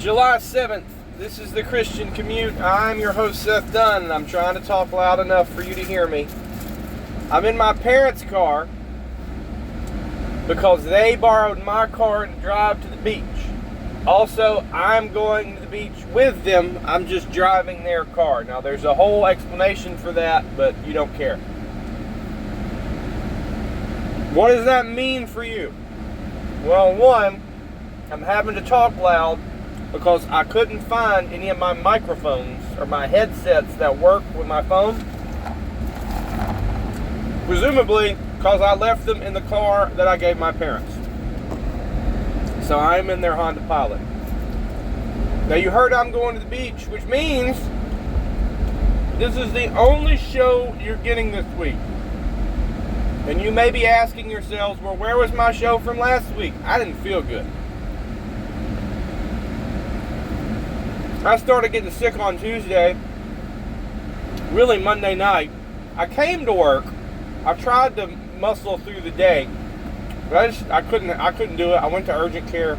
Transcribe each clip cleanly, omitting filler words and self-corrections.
July 7th, this is the Christian Commute. I'm your host, Seth Dunn, and I'm trying to talk loud enough for you to hear me. I'm in my parents' car because they borrowed my car to drive to the beach. Also, I'm going to the beach with them. I'm just driving their car. Now, there's a whole explanation for that, but you don't care. What does that mean for you? Well, one, I'm having to talk loud because I couldn't find any of my microphones or my headsets that work with my phone. Presumably because I left them in the car that I gave my parents. So I'm in their Honda Pilot. Now you heard I'm going to the beach, which means this is the only show you're getting this week. And you may be asking yourselves, well, where was my show from last week? I didn't feel good. I started getting sick on Tuesday, really Monday night. I came to work. I tried to muscle through the day, but I couldn't do it. I went to urgent care.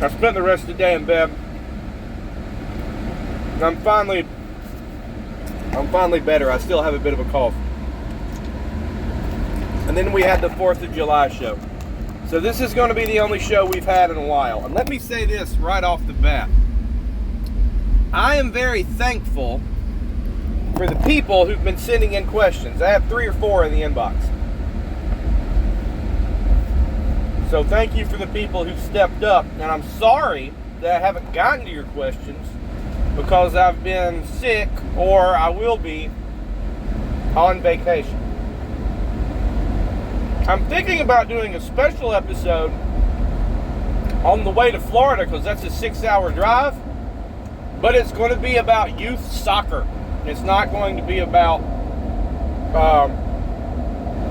I spent the rest of the day in bed. And I'm finally better. I still have a bit of a cough. And then we had the 4th of July show. So this is going to be the only show we've had in a while. And let me say this right off the bat. I am very thankful for the people who've been sending in questions. I have 3 or 4 in the inbox. So thank you for the people who stepped up. And I'm sorry that I haven't gotten to your questions because I've been sick or I will be on vacation. I'm thinking about doing a special episode on the way to Florida because that's a 6-hour drive, but it's going to be about youth soccer. It's not going to be about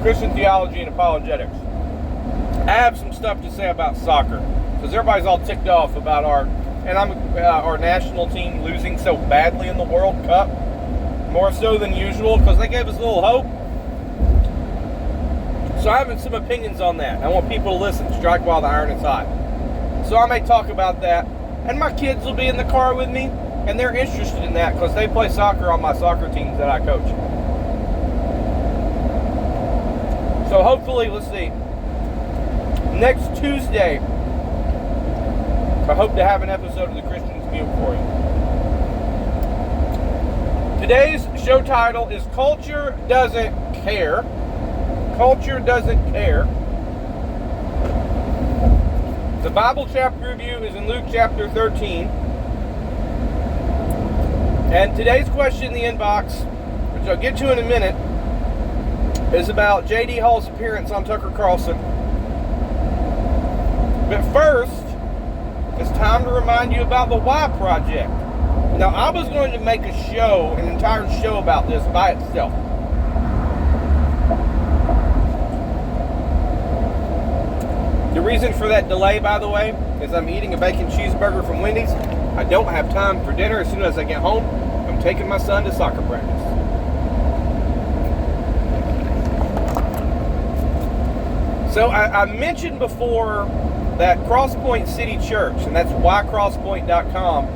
Christian theology and apologetics. I have some stuff to say about soccer because everybody's all ticked off about our national team losing so badly in the World Cup, more so than usual because they gave us a little hope. So I have some opinions on that. I want people to listen. Strike while the iron is hot. So I may talk about that. And my kids will be in the car with me. And they're interested in that because they play soccer on my soccer teams that I coach. So hopefully, let's see. Next Tuesday, I hope to have an episode of the Christian Commute for you. Today's show title is Culture Doesn't Care. Culture doesn't care. The Bible chapter review is in Luke chapter 13. And today's question in the inbox, which I'll get to in a minute, is about J.D. Hall's appearance on Tucker Carlson. But first, it's time to remind you about the Why Project. Now, I was going to make an entire show about this by itself. The reason for that delay, by the way, is I'm eating a bacon cheeseburger from Wendy's. I don't have time for dinner. As soon as I get home, I'm taking my son to soccer practice. So I mentioned before that Crosspoint City Church, and that's whycrosspoint.com.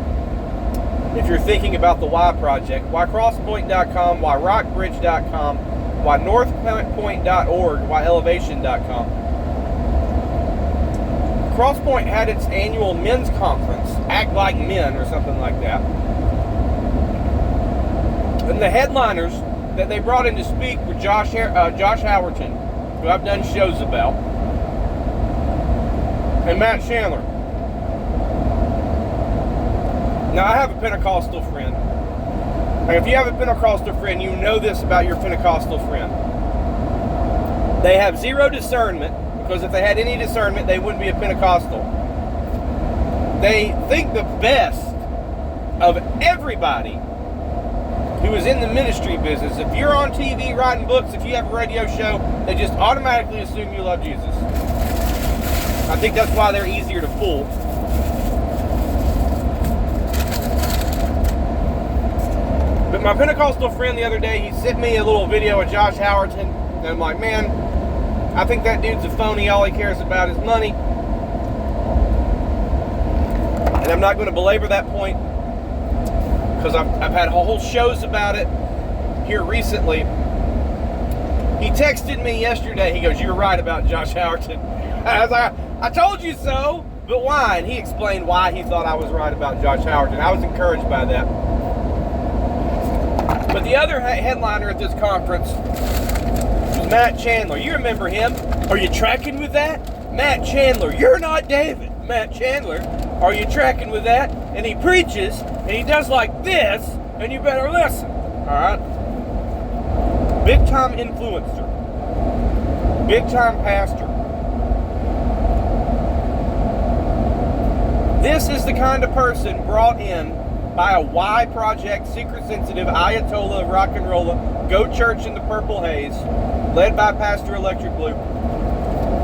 If you're thinking about the Why Project, whycrosspoint.com, whyrockbridge.com, whynorthpoint.org, whyelevation.com. Crosspoint had its annual men's conference, Act Like Men or something like that. And the headliners that they brought in to speak were Josh Howerton, who I've done shows about, and Matt Chandler. Now, I have a Pentecostal friend. And if you have a Pentecostal friend, you know this about your Pentecostal friend. They have zero discernment. Because if they had any discernment, they wouldn't be a Pentecostal. They think the best of everybody who is in the ministry business. If you're on TV writing books, if you have a radio show, they just automatically assume you love Jesus. I think that's why they're easier to fool. But my Pentecostal friend the other day, he sent me a little video of Josh Howerton, and I'm like, man, I think that dude's a phony. All he cares about is money. not going to belabor that point because I've had whole shows about it here recently. He texted me yesterday. He goes, "You're right about Josh Howerton." I was like, "I told you so, but why?" And he explained why he thought I was right about Josh Howerton. I was encouraged by that. But the other headliner at this conference was Matt Chandler. You remember him? Are you tracking with that? Matt Chandler, you're not David. Matt Chandler, are you tracking with that? And he preaches, and he does like this, and you better listen. All right? Big time influencer. Big time pastor. This is the kind of person brought in by a Y Project, secret sensitive Ayatollah of rock and roll, go church in the purple haze, led by Pastor Electric Blue.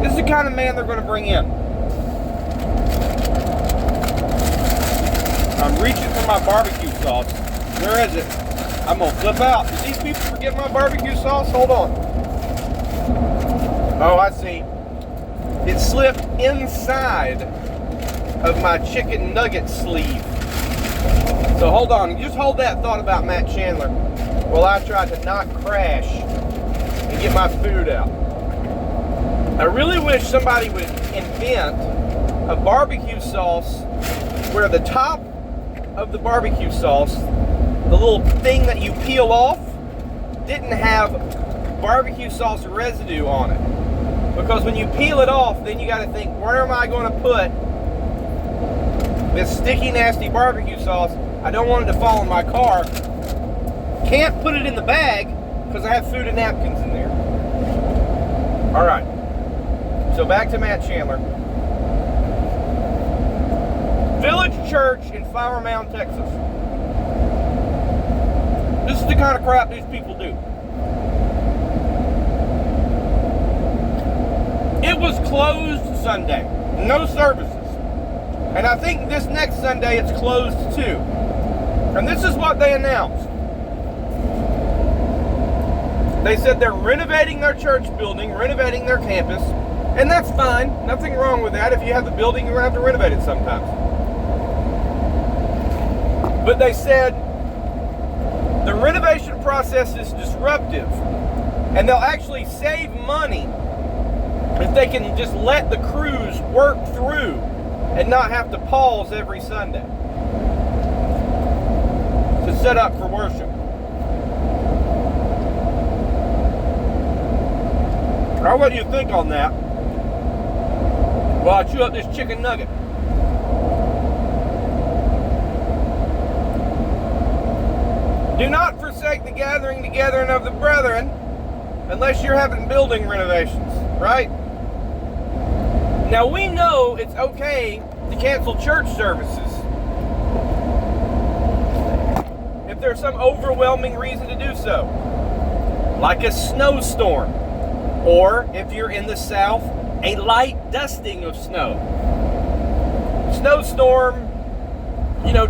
This is the kind of man they're going to bring in. I'm reaching for my barbecue sauce. Where is it? I'm going to flip out. Did these people forget my barbecue sauce? Hold on. Oh, I see. It slipped inside of my chicken nugget sleeve. So hold on. Just hold that thought about Matt Chandler while I try to not crash and get my food out. I really wish somebody would invent a barbecue sauce where the top of the barbecue sauce, the little thing that you peel off, didn't have barbecue sauce residue on it. Because when you peel it off, then you got to think, where am I going to put this sticky, nasty barbecue sauce? I don't want it to fall in my car. Can't put it in the bag because I have food and napkins in there. All right. So back to Matt Chandler. Village Church in Flower Mound, Texas. This is the kind of crap these people do. It was closed Sunday. No services. And I think this next Sunday it's closed too. And this is what they announced. They said they're renovating their church building, renovating their campus. And that's fine. Nothing wrong with that. If you have the building, you're going to have to renovate it sometimes. But they said the renovation process is disruptive. And they'll actually save money if they can just let the crews work through and not have to pause every Sunday to set up for worship. Now, what do you think on that? While I chew up this chicken nugget. Do not forsake the gathering together of the brethren unless you're having building renovations, right? Now, we know it's okay to cancel church services if there's some overwhelming reason to do so, like a snowstorm, or if you're in the South, a light dusting of snow. Snowstorm,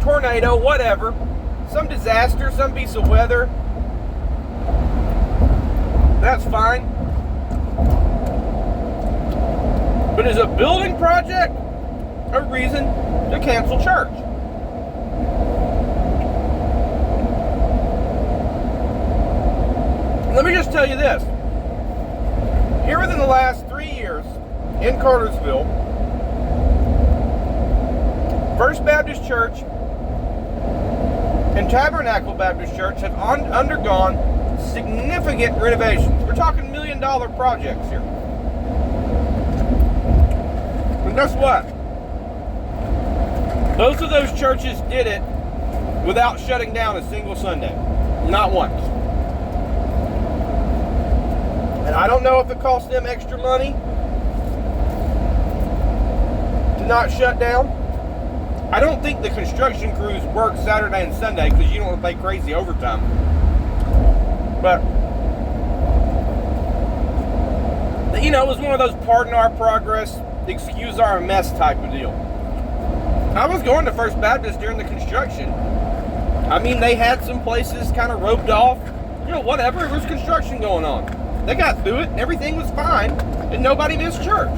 tornado, whatever. Some disaster, some piece of weather. That's fine. But is a building project a reason to cancel church? Let me just tell you this. Here within the last 3 years in Cartersville, First Baptist Church and Tabernacle Baptist Church have undergone significant renovations. We're talking $1 million projects here. And guess what? Both of those churches did it without shutting down a single Sunday. Not once. And I don't know if it cost them extra money to not shut down. I don't think the construction crews work Saturday and Sunday because you don't want to pay crazy overtime. But, it was one of those pardon our progress, excuse our mess type of deal. I was going to First Baptist during the construction. I mean, they had some places kind of roped off. Whatever, there was construction going on. They got through it, and everything was fine, and nobody missed church.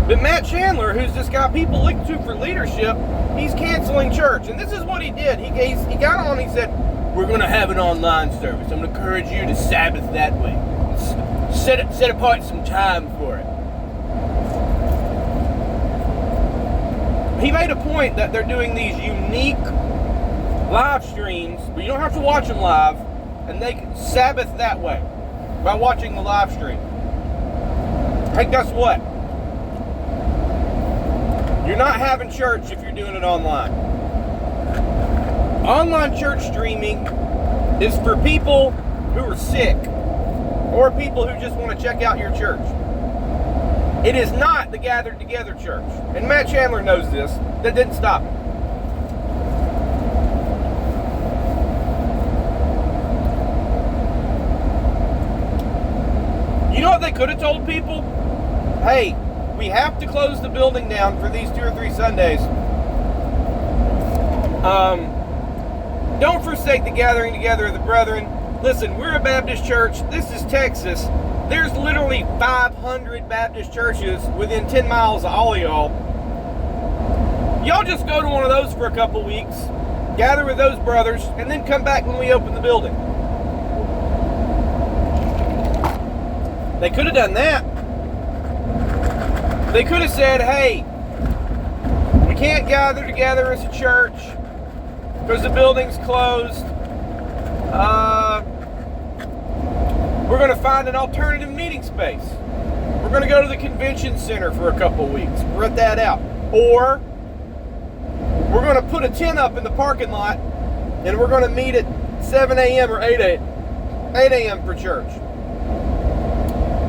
But Matt Chandler, who's just got people linked to for leadership, he's canceling church. And this is what he did. He got on, he said, we're going to have an online service. I'm going to encourage you to Sabbath that way. Set apart some time for it. He made a point that they're doing these unique live streams, but you don't have to watch them live, and they can Sabbath that way by watching the live stream. Hey, guess what? You're not having church if you're doing it online. Online church streaming is for people who are sick or people who just want to check out your church. It is not the gathered together church. And Matt Chandler knows this. That didn't stop him. You know what they could have told people? Hey, we have to close the building down for these 2 or 3 Sundays. Don't forsake the gathering together of the brethren. Listen, we're a Baptist church. This is Texas. There's literally 500 Baptist churches within 10 miles of all of y'all. Y'all just go to one of those for a couple weeks, gather with those brothers, and then come back when we open the building. They could have done that. They could have said, hey, we can't gather together as a church because the building's closed. We're going to find an alternative meeting space. We're going to go to the convention center for a couple weeks. Rent that out. Or we're going to put a tent up in the parking lot and we're going to meet at 7 a.m. or 8 a.m. for church.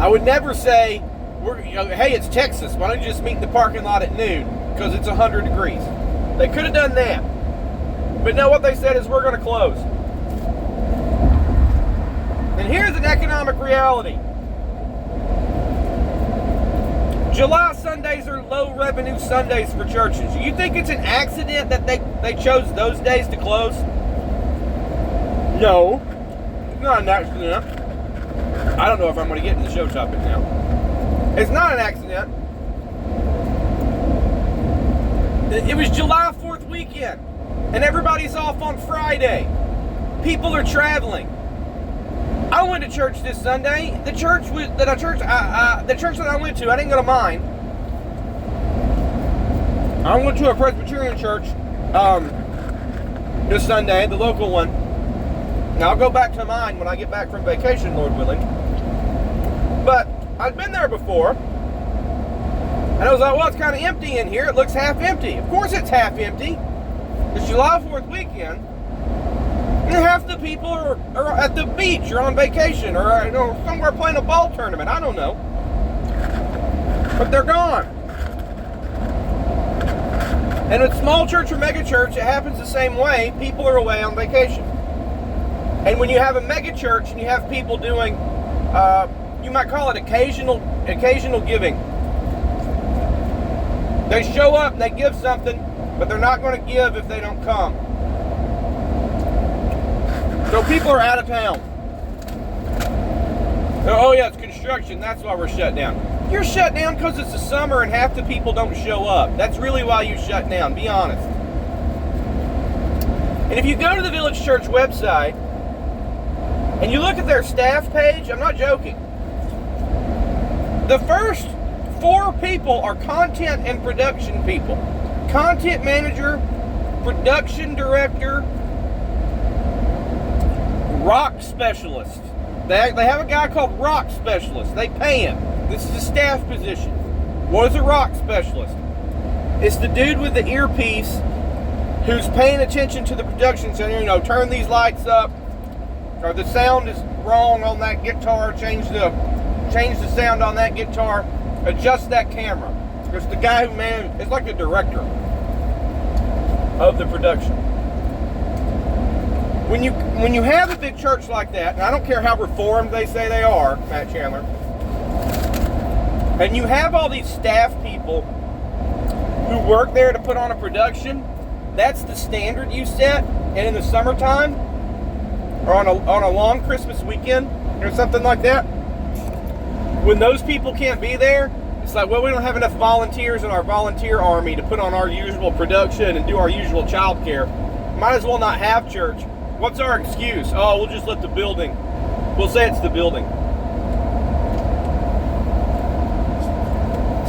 I would never say, hey, it's Texas. Why don't you just meet in the parking lot at noon because it's 100 degrees? They could have done that. But no, what they said is we're going to close. And here's an economic reality. July Sundays are low revenue Sundays for churches. You think it's an accident that they chose those days to close? No. It's not an accident. I don't know if I'm going to get into the show topic now. It's not an accident. It was July 4th weekend, and everybody's off on Friday. People are traveling. I went to church this Sunday. The church that I went to, I didn't go to mine. I went to a Presbyterian church this Sunday, the local one. Now I'll go back to mine when I get back from vacation, Lord willing. But I'd been there before, and I was like, well, it's kind of empty in here. It looks half empty. Of course it's half empty. It's July 4th weekend. And half the people are at the beach or on vacation or somewhere playing a ball tournament. I don't know. But they're gone. And with small church or mega church, it happens the same way. People are away on vacation. And when you have a mega church and you have people doing, you might call it occasional giving. They show up and they give something, but they're not going to give if they don't come. So people are out of town. Oh yeah, it's construction. That's why we're shut down. You're shut down because it's the summer and half the people don't show up. That's really why you shut down. Be honest. And if you go to the Village Church website and you look at their staff page, I'm not joking. The first 4 people are content and production people. Content manager, production director, rock specialist. They have a guy called rock specialist. They pay him. This is a staff position. What is a rock specialist? It's the dude with the earpiece who's paying attention to the production center. Turn these lights up, or the sound is wrong on that guitar. Change the sound on that guitar. Adjust that camera. It's the guy who it's like the director of the production. When you have a big church like that, and I don't care how reformed they say they are, Matt Chandler, and you have all these staff people who work there to put on a production, that's the standard you set. And in the summertime, or on a long Christmas weekend, or something like that, when those people can't be there, It's like, well, we don't have enough volunteers in our volunteer army to put on our usual production and do our usual child care. Might as well not have church. What's our excuse? Oh, we'll just let the building. We'll say it's the building.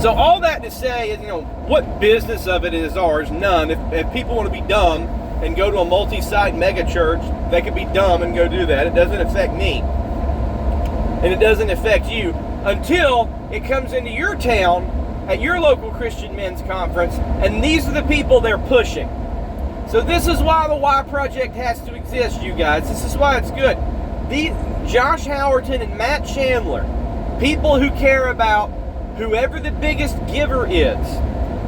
So all that to say is, what business of it is ours? None. If people want to be dumb and go to a multi-site mega church, they can be dumb and go do that. It doesn't affect me. And it doesn't affect you until it comes into your town at your local Christian men's conference, and these are the people they're pushing. So this is why the Y Project has to exist, you guys. This is why it's good. Josh Howerton and Matt Chandler, people who care about whoever the biggest giver is,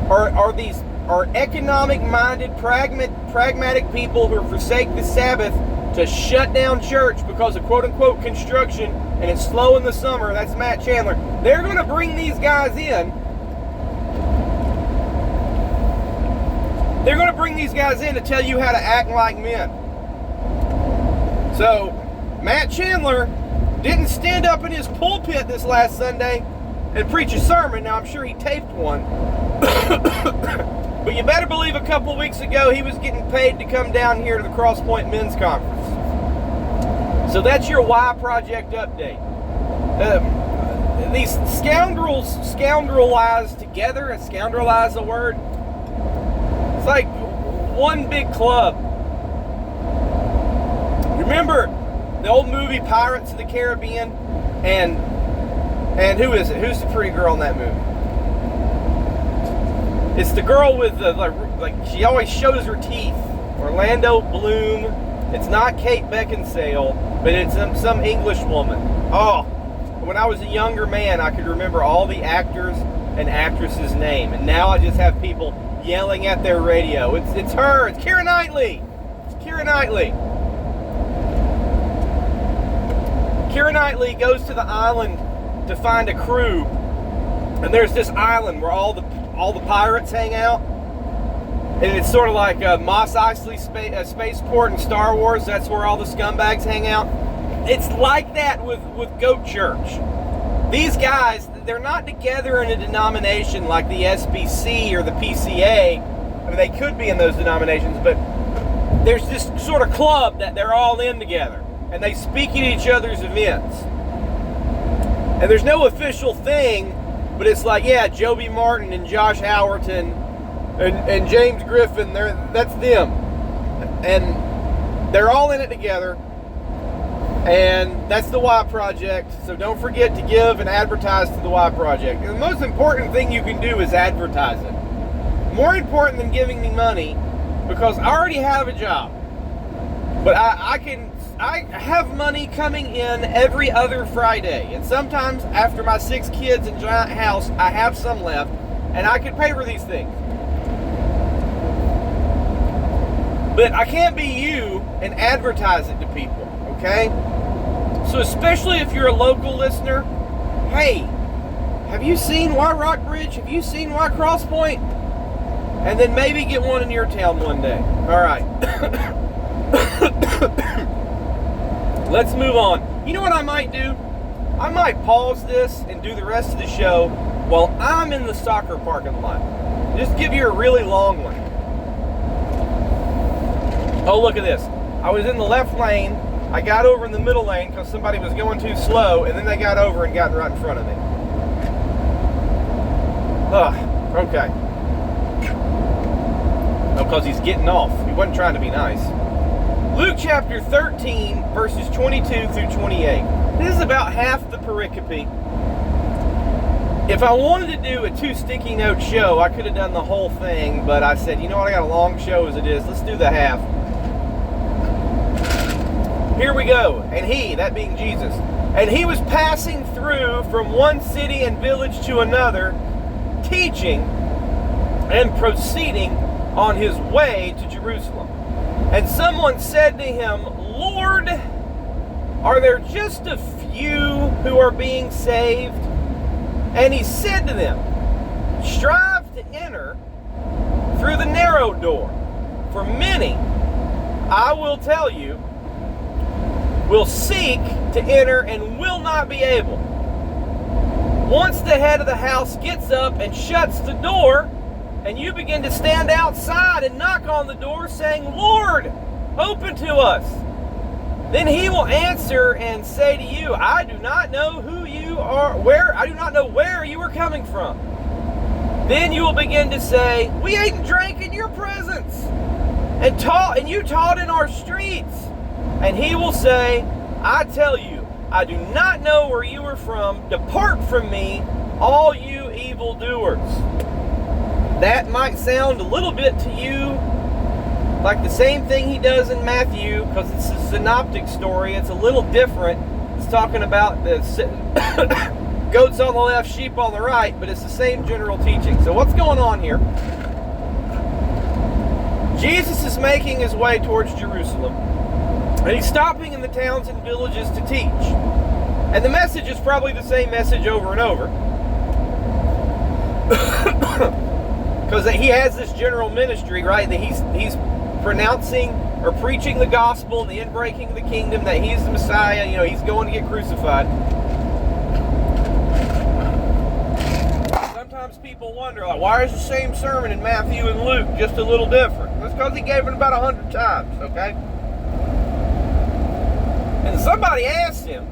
are economic-minded, pragmatic people who forsake the Sabbath to shut down church because of quote-unquote construction, and it's slow in the summer. That's Matt Chandler. They're going to bring these guys in. They're going to bring these guys in to tell you how to act like men. So, Matt Chandler didn't stand up in his pulpit this last Sunday and preach a sermon. Now, I'm sure he taped one. But you better believe a couple weeks ago he was getting paid to come down here to the Crosspoint Men's Conference. So that's your Y Project update. These scoundrels scoundrelize together. Is scoundrelize a word? It's like one big club. Remember the old movie Pirates of the Caribbean? And who is it? Who's the pretty girl in that movie? It's the girl with the, like she always shows her teeth. Orlando Bloom. It's not Kate Beckinsale, but it's some English woman. Oh, when I was a younger man, I could remember all the actors and actresses' name. And now I just have people yelling at their radio. It's her. It's Keira Knightley. It's Keira Knightley. Keira Knightley goes to the island to find a crew. And there's this island where all the pirates hang out, and it's sort of like Mos Eisley spaceport in Star Wars. That's where all the scumbags hang out. It's like that with Goat Church. These guys, they're not together in a denomination like the SBC or the PCA. I mean, they could be in those denominations, but there's this sort of club that they're all in together, and they speak at each other's events. And there's no official thing. But it's like, yeah, Joby Martin and Josh Howerton and James Griffin, that's them. And they're all in it together. And that's the Y Project. So don't forget to give and advertise to the Y Project. And the most important thing you can do is advertise it. More important than giving me money, because I already have a job. But I have money coming in every other Friday. And sometimes after my 6 kids and giant house, I have some left. And I can pay for these things. But I can't be you and advertise it to people, okay? So especially if you're a local listener, hey, have you seen Y Rockbridge? Have you seen Y Crosspoint? And then maybe get one in your town one day. All right. Let's move on. You know what I might do? I might pause this and do the rest of the show while I'm in the soccer parking lot. Just give you a really long one. Oh, look at this. I was in the left lane. I got over in the middle lane because somebody was going too slow, and then they got over and got right in front of me. Ugh, okay. Oh, because he's getting off. He wasn't trying to be nice. Luke chapter 13, verses 22 through 28. This is about half the pericope. If I wanted to do a 2 sticky note show, I could have done the whole thing, but I said, you know what, I got a long show as it is. Let's do the half. Here we go. And he, that being Jesus, and he was passing through from one city and village to another, teaching and proceeding on his way to Jerusalem. And someone said to him, Lord, are there just a few who are being saved? And he said to them, strive to enter through the narrow door. For many, I will tell you, will seek to enter and will not be able. Once the head of the house gets up and shuts the door, and you begin to stand outside and knock on the door saying, "Lord, open to us," then he will answer and say to you, "I do not know who you are, I do not know where you are coming from." Then you will begin to say, "We ate and drank in your presence, and you taught in our streets." And he will say, "I tell you, I do not know where you are from. Depart from me, all you evildoers." That might sound a little bit to you like the same thing he does in Matthew, because it's a synoptic story. It's a little different. It's talking about the goats on the left, sheep on the right, but it's the same general teaching. So what's going on here? Jesus is making his way towards Jerusalem, and he's stopping in the towns and villages to teach. And the message is probably the same message over and over. Because he has this general ministry, right? That he's pronouncing or preaching the gospel and the inbreaking of the kingdom, that he's the Messiah, he's going to get crucified. Sometimes people wonder, like, why is the same sermon in Matthew and Luke just a little different? That's because he gave it about 100 times, okay? And somebody asked him,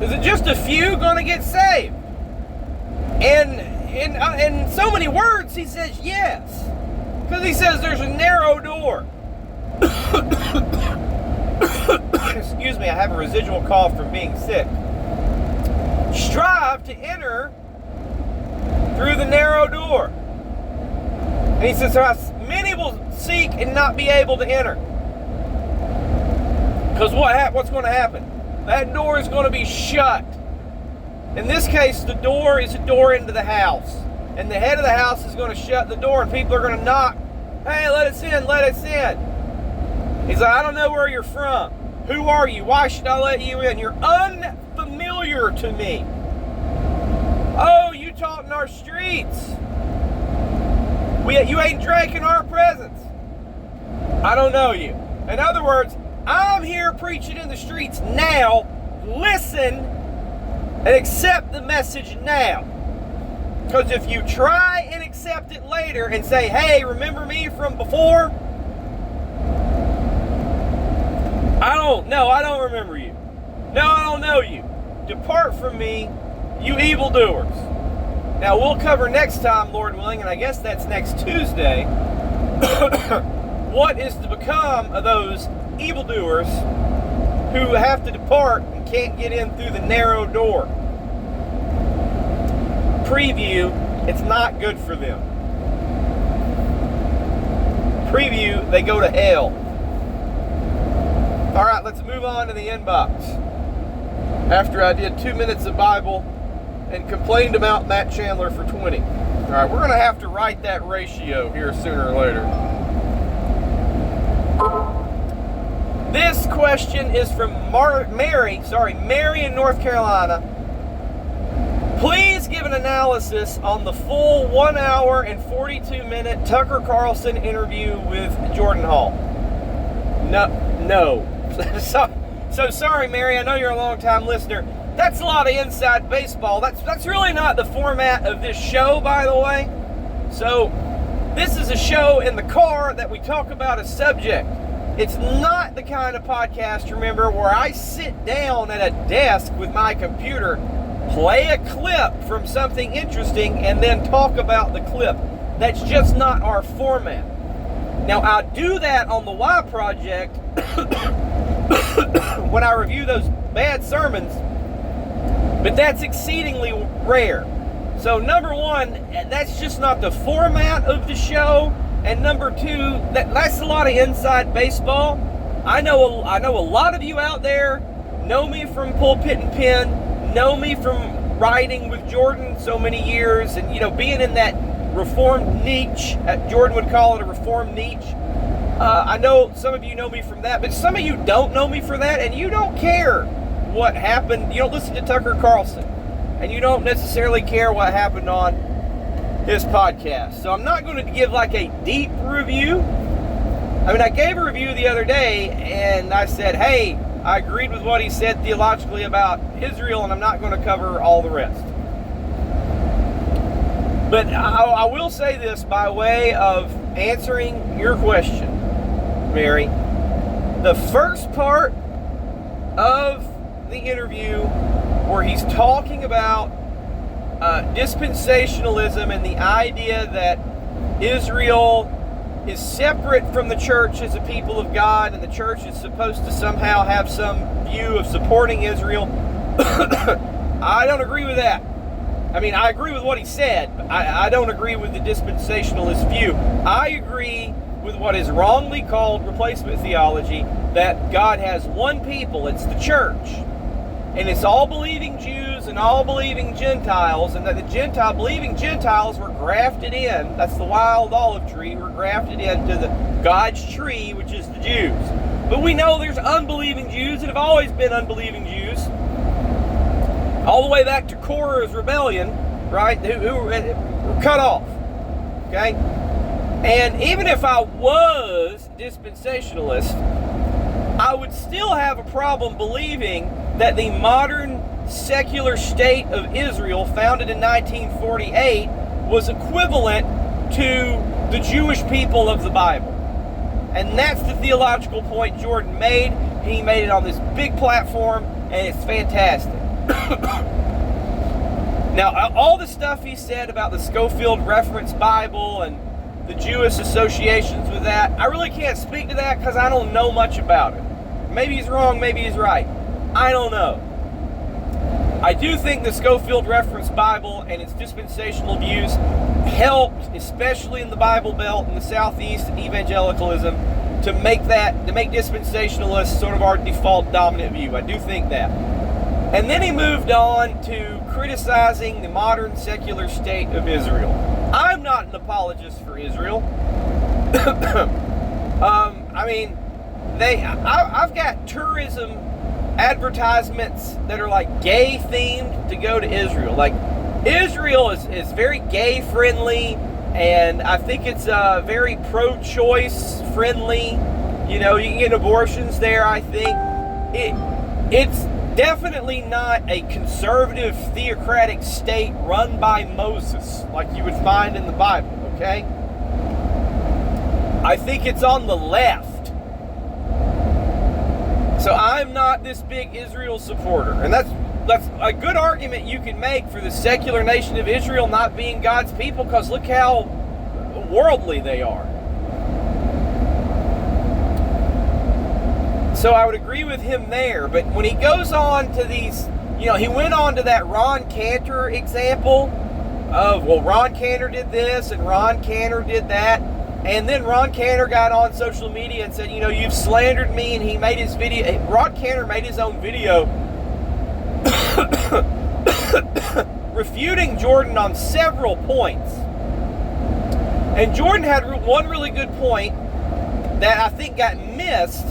is it just a few going to get saved? And in so many words, he says yes. Because he says there's a narrow door. Excuse me, I have a residual cough from being sick. Strive to enter through the narrow door. And he says, many will seek and not be able to enter. Because what's going to happen? That door is going to be shut. In this case, the door is a door into the house. And the head of the house is going to shut the door, and people are going to knock. "Hey, let us in, let us in." He's like, "I don't know where you're from. Who are you? Why should I let you in? You're unfamiliar to me. Oh, you taught in our streets. You ate and drank in our presence. I don't know you." In other words, I'm here preaching in the streets now. Listen and accept the message now. Because if you try and accept it later and say, "Hey, remember me from before?" I don't remember you. No, I don't know you. Depart from me, you evildoers. Now, we'll cover next time, Lord willing, and I guess that's next Tuesday, what is to become of those evildoers who have to depart and can't get in through the narrow door. Preview, it's not good for them. Preview, they go to hell. All right, let's move on to the inbox. After I did 2 minutes of Bible and complained about Matt Chandler for 20. All right, we're going to have to write that ratio here sooner or later. This question is from Mary in North Carolina. Please give an analysis on the full 1 hour and 42-minute Tucker Carlson interview with Jordan Hall. No. So sorry, Mary. I know you're a long-time listener. That's a lot of inside baseball. That's really not the format of this show, by the way. So this is a show in the car that we talk about a subject. It's not the kind of podcast, remember, where I sit down at a desk with my computer, play a clip from something interesting, and then talk about the clip. That's just not our format. Now, I do that on the Y Project when I review those bad sermons, but that's exceedingly rare. So, number one, that's just not the format of the show. And number two, that's a lot of inside baseball. I know a lot of you out there know me from Pulpit and Pen, know me from riding with Jordan so many years, and being in that reformed niche. Jordan would call it a reformed niche. I know some of you know me from that, but some of you don't know me for that, and you don't care what happened. You don't listen to Tucker Carlson, and you don't necessarily care what happened on his podcast. So I'm not going to give like a deep review. I gave a review the other day, and I said, hey, I agreed with what he said theologically about Israel, and I'm not going to cover all the rest. But I will say this by way of answering your question, Mary. The first part of the interview where he's talking about dispensationalism and the idea that Israel is separate from the church as a people of God, and the church is supposed to somehow have some view of supporting Israel. I don't agree with that. I mean, I agree with what he said, but I don't agree with the dispensationalist view. I agree with what is wrongly called replacement theology, that God has one people, it's the church. And it's all believing Jews and all believing Gentiles, and that the believing Gentiles were grafted in, that's the wild olive tree, were grafted into the God's tree, which is the Jews. But we know there's unbelieving Jews that have always been unbelieving Jews, all the way back to Korah's rebellion, right, who were cut off, okay? And even if I was dispensationalist, I would still have a problem believing that the modern secular state of Israel, founded in 1948, was equivalent to the Jewish people of the Bible. And that's the theological point Jordan made. He made it on this big platform, and it's fantastic. Now, all the stuff he said about the Scofield Reference Bible and the Jewish associations with that, I really can't speak to that because I don't know much about it. Maybe he's wrong, maybe he's right. I don't know. I do think the Scofield Reference Bible and its dispensational views helped, especially in the Bible Belt in the Southeast and evangelicalism, to make dispensationalists sort of our default dominant view. I do think that. And then he moved on to criticizing the modern secular state of Israel. I'm not an apologist for Israel. I mean, I've got tourism advertisements that are like gay themed to go to Israel. Like, Israel is very gay friendly, and I think it's very pro-choice friendly. You know, you can get abortions there, I think. It's definitely not a conservative theocratic state run by Moses like you would find in the Bible, okay? I think it's on the left. So I'm not this big Israel supporter. And that's a good argument you can make for the secular nation of Israel not being God's people, because look how worldly they are. So I would agree with him there. But when he goes on to these, you know, he went on to that Ron Cantor example of, well, Ron Cantor did this and Ron Cantor did that. And then Ron Cantor got on social media and said, you know, you've slandered me, and he made his video. Ron Cantor made his own video refuting Jordan on several points. And Jordan had one really good point that I think got missed,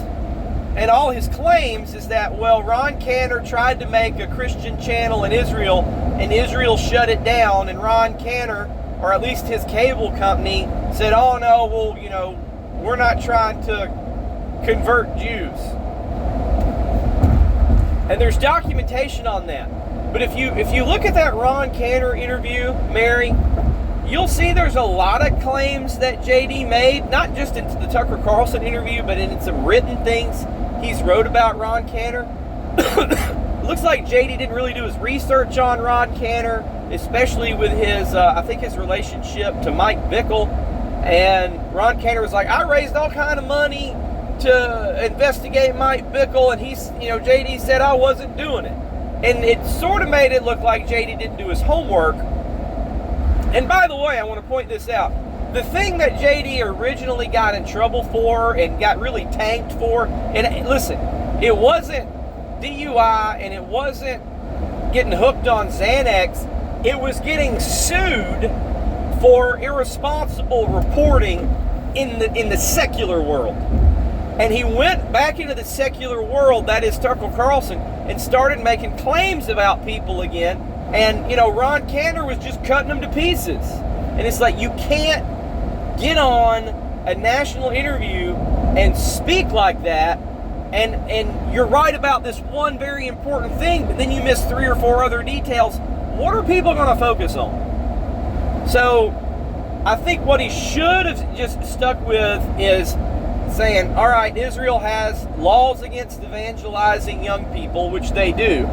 and all his claims is that, well, Ron Cantor tried to make a Christian channel in Israel, and Israel shut it down, and Ron Cantor, or at least his cable company, said, oh no, well, you know, we're not trying to convert Jews. And there's documentation on that. But if you look at that Ron Cantor interview, Mary, you'll see there's a lot of claims that JD made, not just in the Tucker Carlson interview, but in some written things he's wrote about Ron Cantor. It looks like JD didn't really do his research on Ron Cantor, especially with his, I think his relationship to Mike Bickle. And Ron Cantor was like, I raised all kind of money to investigate Mike Bickle, and JD said I wasn't doing it. And it sort of made it look like JD didn't do his homework. And by the way, I want to point this out. The thing that JD originally got in trouble for and got really tanked for, and listen, it wasn't DUI and it wasn't getting hooked on Xanax, it was getting sued for irresponsible reporting in the secular world. And he went back into the secular world, that is Tucker Carlson, and started making claims about people again. And, Ron Cantor was just cutting them to pieces. And it's like, you can't get on a national interview and speak like that, and you're right about this one very important thing, but then you miss 3 or 4 other details. What are people going to focus on? So I think what he should have just stuck with is saying, all right, Israel has laws against evangelizing young people, which they do.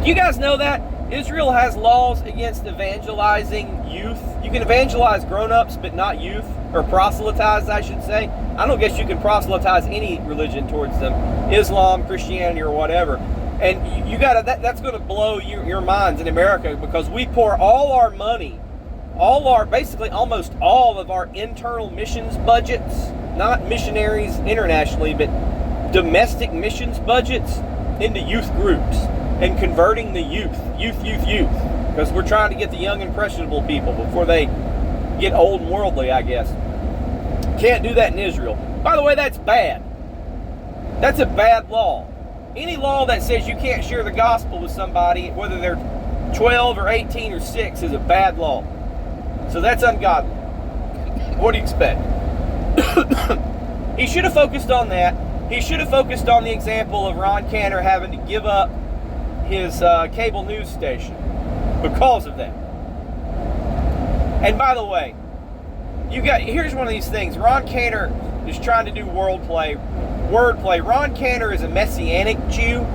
Do you guys know that? Israel has laws against evangelizing youth. You can evangelize grown-ups, but not youth, or proselytize, I should say. I don't guess you can proselytize any religion towards them, Islam, Christianity, or whatever. And you gotta, that's going to blow your minds in America, because we pour all our money, basically almost all of our internal missions budgets, not missionaries internationally, but domestic missions budgets, into youth groups and converting the youth, because we're trying to get the young impressionable people before they get old and worldly, I guess. Can't do that in Israel. By the way, that's bad. That's a bad law. Any law that says you can't share the gospel with somebody, whether they're 12 or 18 or 6, is a bad law. So that's ungodly. What do you expect? He should have focused on that. He should have focused on the example of Ron Cantor having to give up his cable news station because of that. And by the way, here's one of these things. Ron Cantor is trying to do wordplay. Ron Cantor is a Messianic Jew.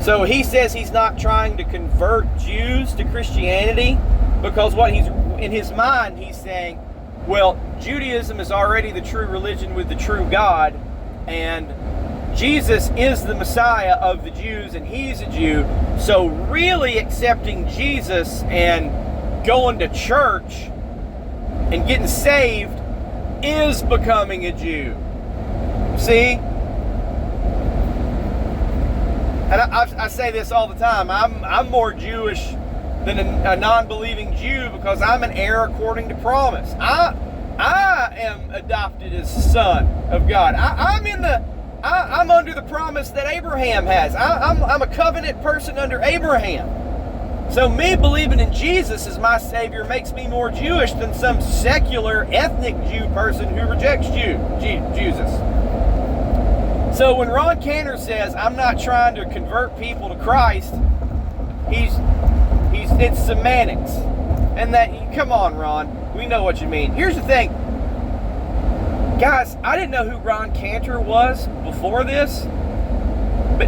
So he says he's not trying to convert Jews to Christianity, because what he's in his mind, he's saying, well, Judaism is already the true religion with the true God, and Jesus is the Messiah of the Jews, and he's a Jew. So really accepting Jesus and going to church and getting saved is becoming a Jew. See? And I say this all the time. I'm more Jewish than a non-believing Jew, because I'm an heir according to promise. I am adopted as a son of God. I'm under the promise that Abraham has. I'm a covenant person under Abraham. So me believing in Jesus as my Savior makes me more Jewish than some secular ethnic Jew person who rejects Jesus. So when Ron Cantor says, I'm not trying to convert people to Christ, it's semantics. And that, come on, Ron, we know what you mean. Here's the thing. Guys, I didn't know who Ron Cantor was before this, but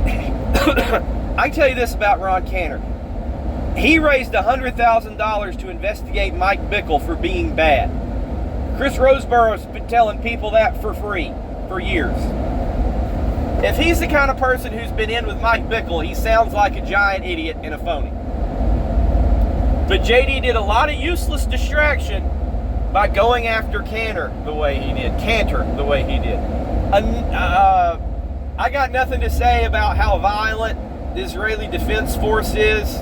I can tell you this about Ron Cantor. He raised $100,000 to investigate Mike Bickle for being bad. Chris Roseborough's been telling people that for free for years. If he's the kind of person who's been in with Mike Bickle, he sounds like a giant idiot and a phony. But JD did a lot of useless distraction by going after Cantor the way he did. I got nothing to say about how violent the Israeli Defense Force is,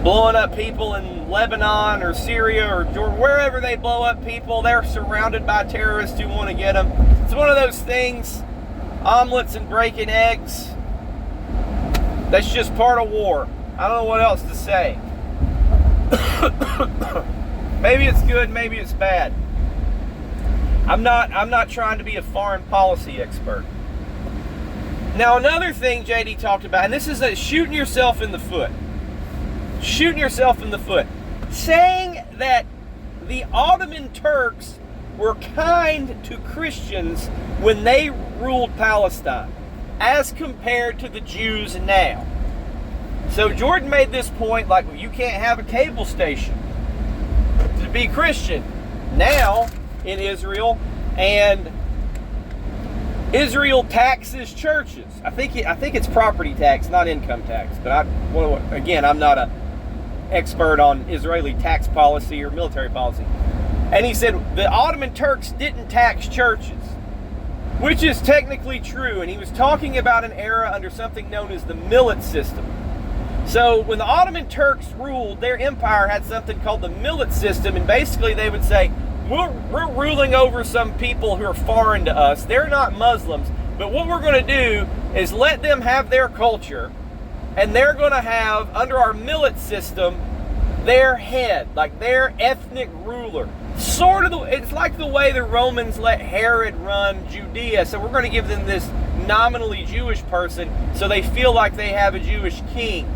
blowing up people in Lebanon or Syria or Jordan, wherever they blow up people. They're surrounded by terrorists who want to get them. It's one of those things, omelets and breaking eggs. That's just part of war. I don't know what else to say. Maybe it's good, maybe it's bad. I'm not trying to be a foreign policy expert. Now, another thing JD talked about, and this is shooting yourself in the foot. Shooting yourself in the foot. Saying that the Ottoman Turks were kind to Christians when they ruled Palestine, as compared to the Jews now. So Jordan made this point, like, well, you can't have a cable station to be Christian now in Israel, and Israel taxes churches. I think it's property tax, not income tax. But I'm not an expert on Israeli tax policy or military policy. And he said the Ottoman Turks didn't tax churches, which is technically true. And he was talking about an era under something known as the millet system. So when the Ottoman Turks ruled, their empire had something called the millet system, and basically they would say, we're ruling over some people who are foreign to us. They're not Muslims, but what we're going to do is let them have their culture, and they're going to have, under our millet system, their head, like their ethnic ruler. It's like the way the Romans let Herod run Judea, so we're going to give them this nominally Jewish person so they feel like they have a Jewish king.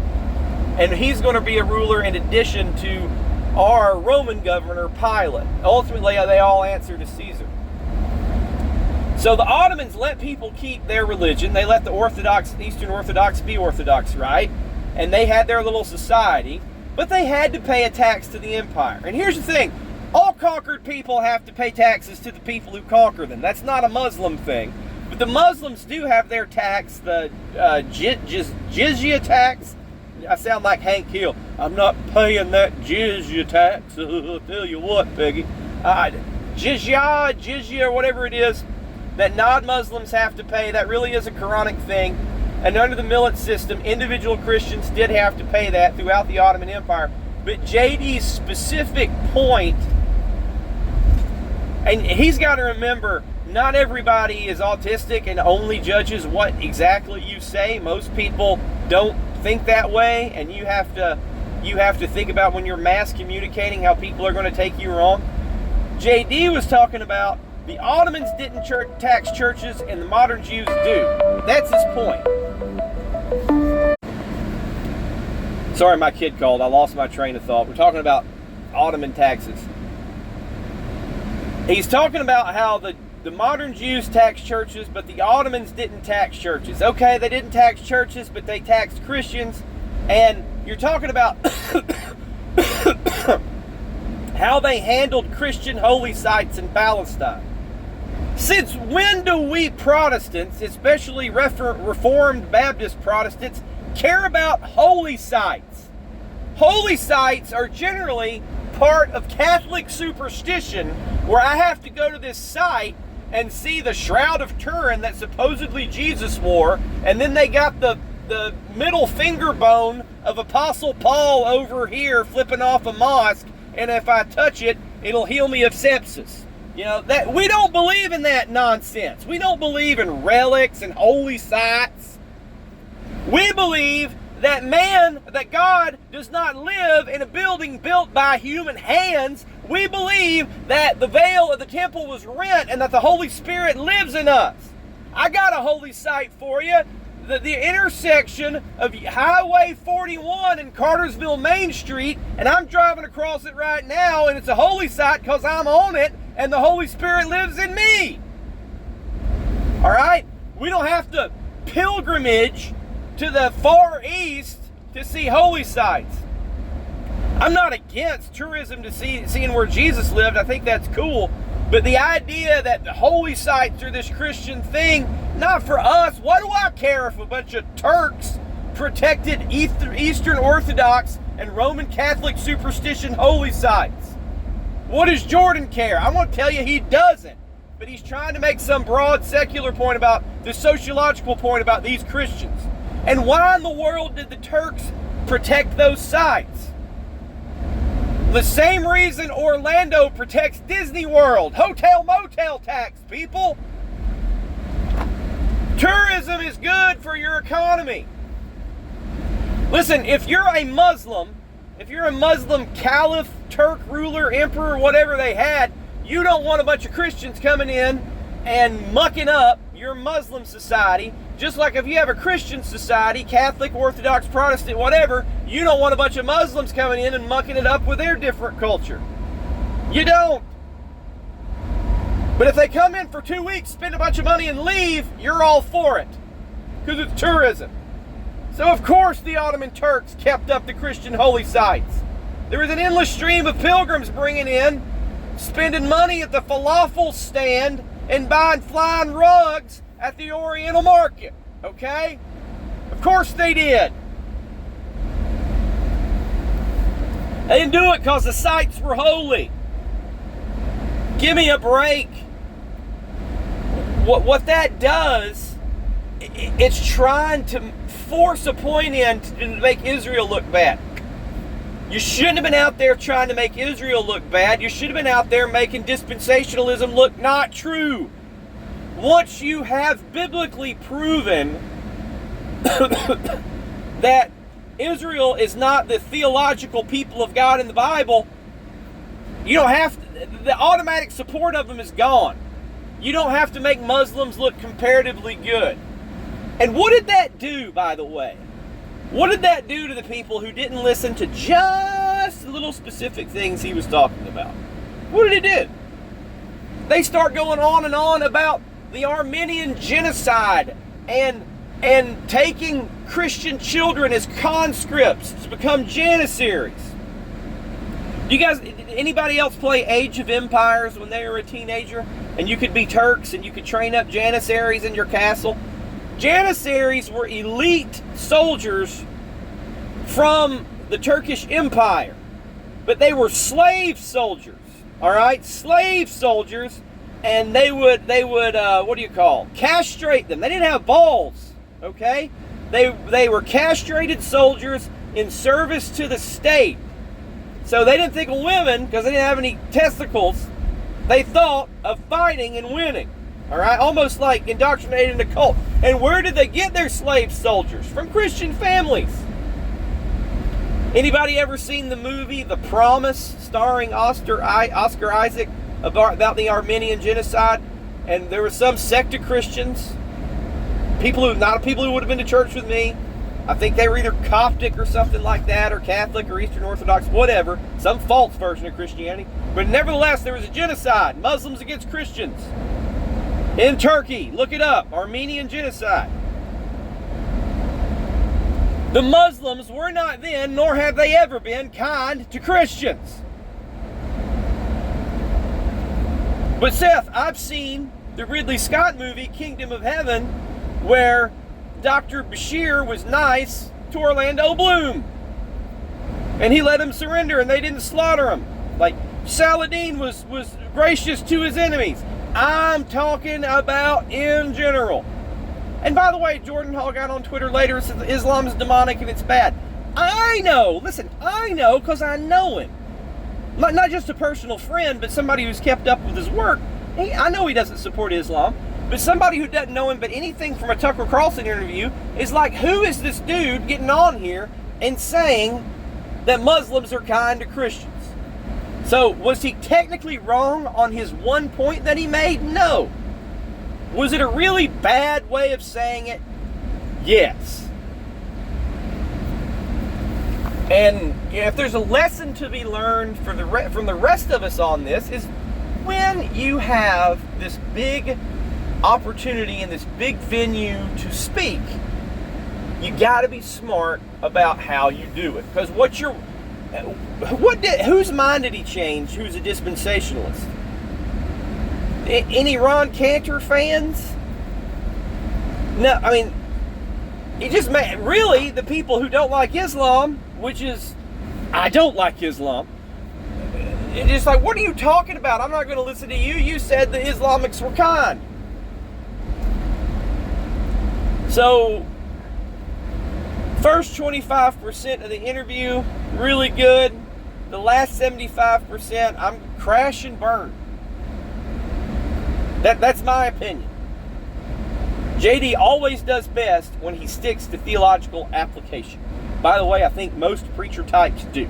And he's going to be a ruler in addition to or Roman governor Pilate. Ultimately, they all answer to Caesar. So the Ottomans let people keep their religion. They let the Orthodox, Eastern Orthodox be Orthodox, right? And they had their little society, but they had to pay a tax to the empire. And here's the thing. All conquered people have to pay taxes to the people who conquer them. That's not a Muslim thing. But the Muslims do have their tax, the jizya tax. I sound like Hank Hill. I'm not paying that jizya tax. I'll tell you what, Peggy. Jizya, whatever it is, that non-Muslims have to pay. That really is a Quranic thing. And under the millet system, individual Christians did have to pay that throughout the Ottoman Empire. But JD's specific point, and he's got to remember, not everybody is autistic and only judges what exactly you say. Most people don't think that way, and you have to think about when you're mass communicating how people are going to take you wrong. JD was talking about the Ottomans didn't tax churches and the modern Jews do. That's his point. Sorry, my kid called. I lost my train of thought. We're talking about Ottoman taxes. He's talking about how the modern Jews tax churches, but the Ottomans didn't tax churches. Okay, they didn't tax churches, but they taxed Christians. And you're talking about how they handled Christian holy sites in Palestine. Since when do we Protestants, especially Reformed Baptist Protestants, care about holy sites? Holy sites are generally part of Catholic superstition, where I have to go to this site and see the Shroud of Turin that supposedly Jesus wore, and then they got the middle finger bone of Apostle Paul over here flipping off a mosque, and if I touch it, it'll heal me of sepsis. You know, that we don't believe in that nonsense. We don't believe in relics and holy sites. We believe that God does not live in a building built by human hands. We believe that the veil of the temple was rent and that the Holy Spirit lives in us. I got a holy site for you. The intersection of Highway 41 and Cartersville Main Street, and I'm driving across it right now, and it's a holy site because I'm on it and the Holy Spirit lives in me. All right? We don't have to pilgrimage to the Far East to see holy sites. I'm not against tourism to seeing where Jesus lived. I think that's cool. But the idea that the holy sites are this Christian thing, not for us. What do I care if a bunch of Turks protected Eastern Orthodox and Roman Catholic superstition holy sites? What does Jordan care? I want to tell you he doesn't. But he's trying to make some broad secular point about the sociological point about these Christians. And why in the world did the Turks protect those sites? The same reason Orlando protects Disney World. Hotel motel tax, people. Tourism is good for your economy. Listen, if you're a Muslim caliph, Turk ruler, emperor, whatever they had, you don't want a bunch of Christians coming in and mucking up your Muslim society. Just like if you have a Christian society, Catholic, Orthodox, Protestant, whatever, you don't want a bunch of Muslims coming in and mucking it up with their different culture. You don't. But if they come in for 2 weeks, spend a bunch of money and leave, you're all for it. Because it's tourism. So of course the Ottoman Turks kept up the Christian holy sites. There was an endless stream of pilgrims bringing in, spending money at the falafel stand and buying flying rugs at the Oriental Market, okay? Of course they did. They didn't do it because the sites were holy. Give me a break. What that does, it's trying to force a point in to make Israel look bad. You shouldn't have been out there trying to make Israel look bad. You should have been out there making dispensationalism look not true. Once you have biblically proven that Israel is not the theological people of God in the Bible, you don't have to, the automatic support of them is gone. You don't have to make Muslims look comparatively good. And what did that do, by the way? What did that do to the people who didn't listen to just just little specific things he was talking about. What did he do? They start going on and on about the Armenian genocide and taking Christian children as conscripts to become janissaries. You guys, anybody else play Age of Empires when they were a teenager? And you could be Turks and you could train up janissaries in your castle? Janissaries were elite soldiers from the Turkish Empire. But they were slave soldiers. All right? Slave soldiers. And they would what do you call? Castrate them. They didn't have balls. Okay? They were castrated soldiers in service to the state. So they didn't think of women because they didn't have any testicles. They thought of fighting and winning. All right? Almost like indoctrinated in the cult. And where did they get their slave soldiers? From Christian families. Anybody ever seen the movie The Promise, starring Oscar Isaac, about the Armenian genocide? And there was some sect of Christians, not people who would have been to church with me. I think they were either Coptic or something like that, or Catholic or Eastern Orthodox, whatever. Some false version of Christianity. But nevertheless, there was a genocide. Muslims against Christians. In Turkey. Look it up. Armenian genocide. The Muslims were not then, nor have they ever been, kind to Christians. But Seth, I've seen the Ridley Scott movie, Kingdom of Heaven, where Dr. Bashir was nice to Orlando Bloom. And he let him surrender and they didn't slaughter him. Like Saladin was gracious to his enemies. I'm talking about in general. And by the way, Jordan Hall got on Twitter later and said that Islam is demonic and it's bad. I know, listen, I know because I know him. Not just a personal friend, but somebody who's kept up with his work. I know he doesn't support Islam. But somebody who doesn't know him, but anything from a Tucker Carlson interview, is like, who is this dude getting on here and saying that Muslims are kind to Christians? So, was he technically wrong on his one point that he made? No. Was it a really bad way of saying it? Yes. And if there's a lesson to be learned from the rest of us on this, is when you have this big opportunity in this big venue to speak, you got to be smart about how you do it. Because whose mind did he change? Who's a dispensationalist? Any Ron Cantor fans? No, I mean, he just made really the people who don't like Islam, which is, I don't like Islam. It's just like, what are you talking about? I'm not going to listen to you. You said the Islamics were kind. So, first 25% of the interview, really good. The last 75%, I'm crash and burn. That's my opinion. JD always does best when he sticks to theological application. By the way, I think most preacher types do.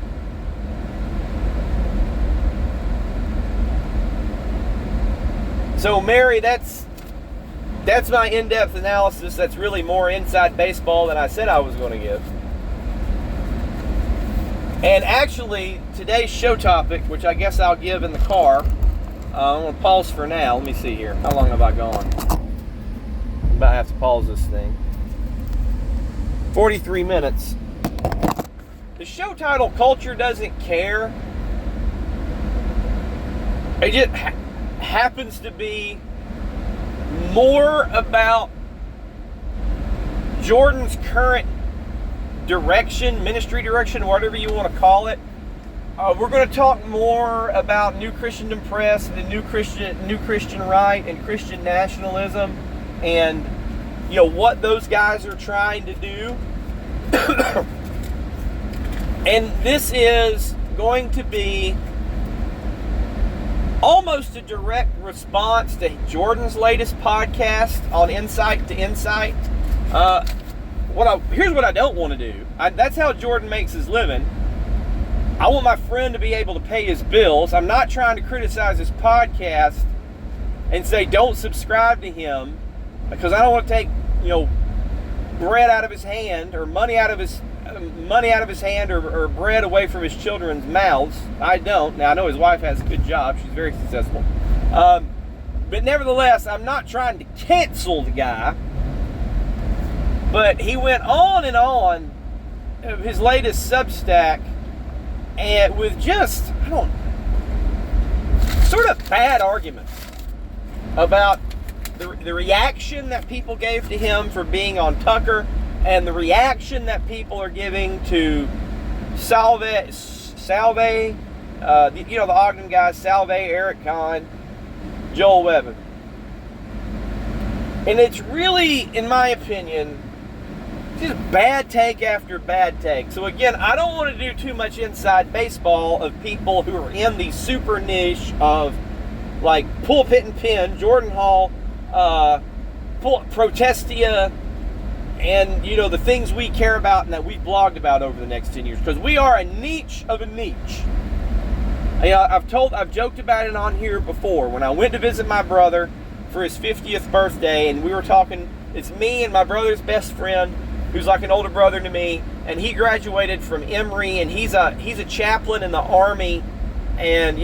So, Mary, that's my in-depth analysis. That's really more inside baseball than I said I was going to give. And actually, today's show topic, which I guess I'll give in the car, I'm going to pause for now. Let me see here. How long have I gone? I'm about to have to pause this thing. 43 minutes. The show title, Culture Doesn't Care, it just happens to be more about Jordan's current direction, ministry direction, whatever you want to call it. We're going to talk more about New Christendom Press and the New Christian Right and Christian nationalism, and what those guys are trying to do. And this is going to be almost a direct response to Jordan's latest podcast on Incite to Incite. Here's what I don't want to do. That's how Jordan makes his living. I want my friend to be able to pay his bills. I'm not trying to criticize his podcast and say don't subscribe to him, because I don't want to take bread out of his hand or money out of his money out of his hand or bread away from his children's mouths. I don't. Now, I know his wife has a good job. She's very successful. But nevertheless, I'm not trying to cancel the guy. But he went on and on of his latest Substack and with just, sort of bad arguments about the reaction that people gave to him for being on Tucker and the reaction that people are giving to Salve, the Ogden guys, Salve, Eric Kahn, Joel Webbon. And it's really, in my opinion, just bad take after bad take. So again, I don't want to do too much inside baseball of people who are in the super niche of like Pulpit and Pin, Jordan Hall, Protestia, and the things we care about and that we've blogged about over the next 10 years, because we are a niche of a niche. I've joked about it on here before. When I went to visit my brother for his 50th birthday, and we were talking, it's me and my brother's best friend, who's like an older brother to me, and he graduated from Emory, and he's a chaplain in the Army, and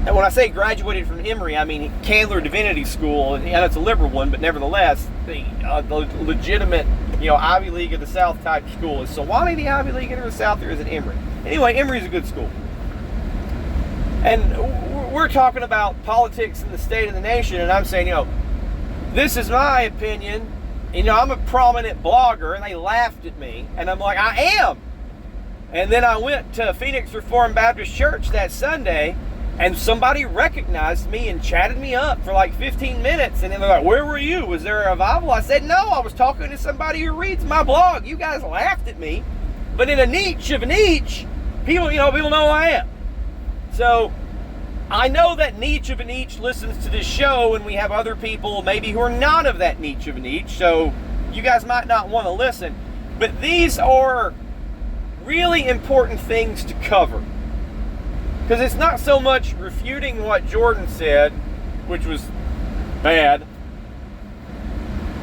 and when I say graduated from Emory, I mean Candler Divinity School, and it's a liberal one, but nevertheless, the legitimate, Ivy League of the South type school. Is Sewanee the Ivy League of the South, or is it Emory? Anyway, Emory's a good school. And we're talking about politics and the state of the nation, and I'm saying, this is my opinion. I'm a prominent blogger, and they laughed at me, and I'm like, I am. And then I went to Phoenix Reformed Baptist Church that Sunday, and somebody recognized me and chatted me up for like 15 minutes. And then they're like, where were you? Was there a revival? I said, no, I was talking to somebody who reads my blog. You guys laughed at me. But in a niche of a niche, people know who I am. So I know that niche of a niche listens to this show, and we have other people maybe who are not of that niche of a niche. So you guys might not want to listen. But these are really important things to cover. Because it's not so much refuting what Jordan said, which was bad,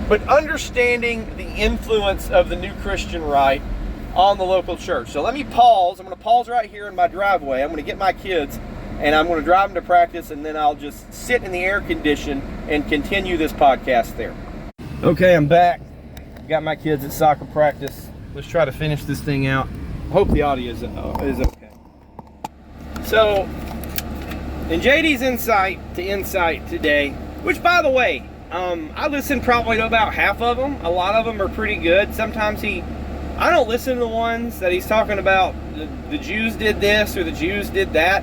but understanding the influence of the New Christian Right on the local church. So let me pause. I'm going to pause right here in my driveway. I'm going to get my kids, and I'm going to drive them to practice, and then I'll just sit in the air condition and continue this podcast there. Okay, I'm back. Got my kids at soccer practice. Let's try to finish this thing out. I hope the audio is okay. So, in JD's Incite today, which, by the way, I listened probably to about half of them. A lot of them are pretty good. Sometimes I don't listen to the ones that he's talking about, the Jews did this or the Jews did that.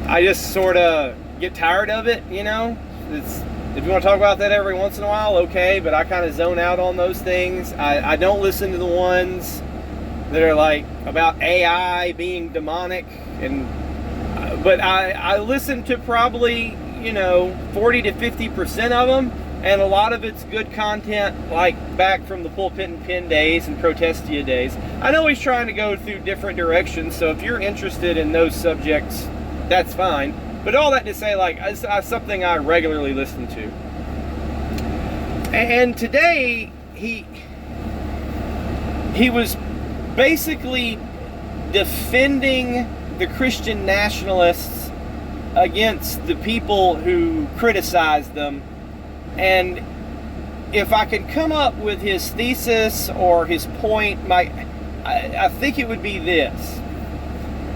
I just sort of get tired of it, If you want to talk about that every once in a while, okay, but I kind of zone out on those things. I don't listen to the ones that are like about AI being demonic, but I listen to probably 40 to 50% of them, and a lot of it's good content, like back from the Pulpit and Pin days and Protestia days. I know he's trying to go through different directions, so if you're interested in those subjects, that's fine. But all that to say, it's something I regularly listen to. And today he was basically defending the Christian nationalists against the people who criticized them. And if I could come up with his thesis or his point, I think it would be this: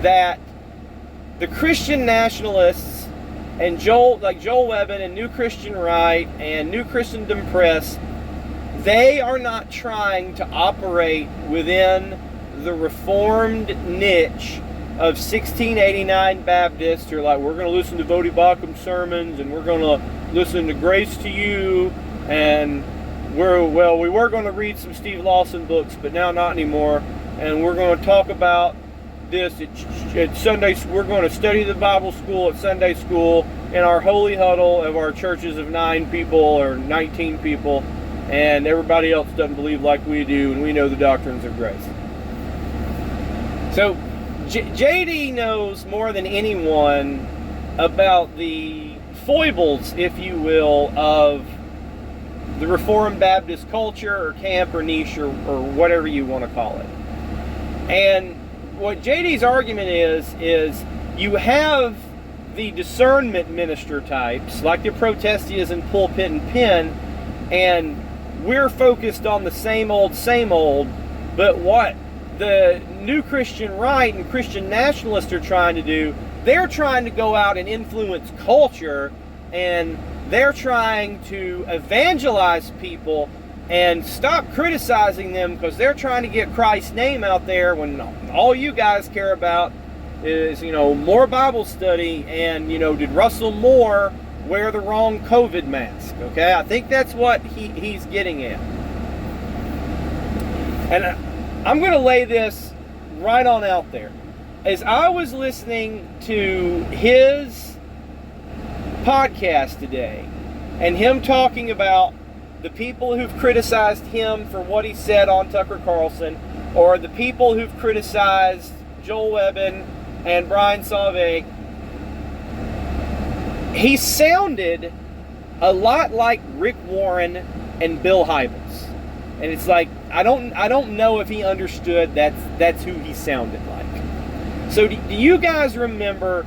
that the Christian nationalists and Joel Webbon and New Christian Right and New Christendom Press, they are not trying to operate within the Reformed niche of 1689 Baptists who are like, we're going to listen to Voddie Baucham sermons, and we're going to listen to Grace to You, and we were going to read some Steve Lawson books, but now not anymore, and we're going to talk about this at Sunday. We're going to study the Bible school at Sunday school in our holy huddle of our churches of 9 people or 19 people, and everybody else doesn't believe like we do, and we know the doctrines of grace. So JD knows more than anyone about the foibles, if you will, of the Reformed Baptist culture or camp or niche or whatever you want to call it. And what JD's argument is you have the discernment minister types, like the Protestias and Pulpit and Pen, and we're focused on the same old, but what the New Christian Right and Christian nationalists are trying to do, they're trying to go out and influence culture, and they're trying to evangelize people and stop criticizing them because they're trying to get Christ's name out there when all you guys care about is, more Bible study and, did Russell Moore wear the wrong COVID mask? Okay, I think that's what he's getting at. And I'm going to lay this right on out there. As I was listening to his podcast today and him talking about the people who've criticized him for what he said on Tucker Carlson, or the people who've criticized Joel Webbin and Brian Sauvé, he sounded a lot like Rick Warren and Bill Hybels. And it's like, I don't know if he understood that's who he sounded like. So do you guys remember,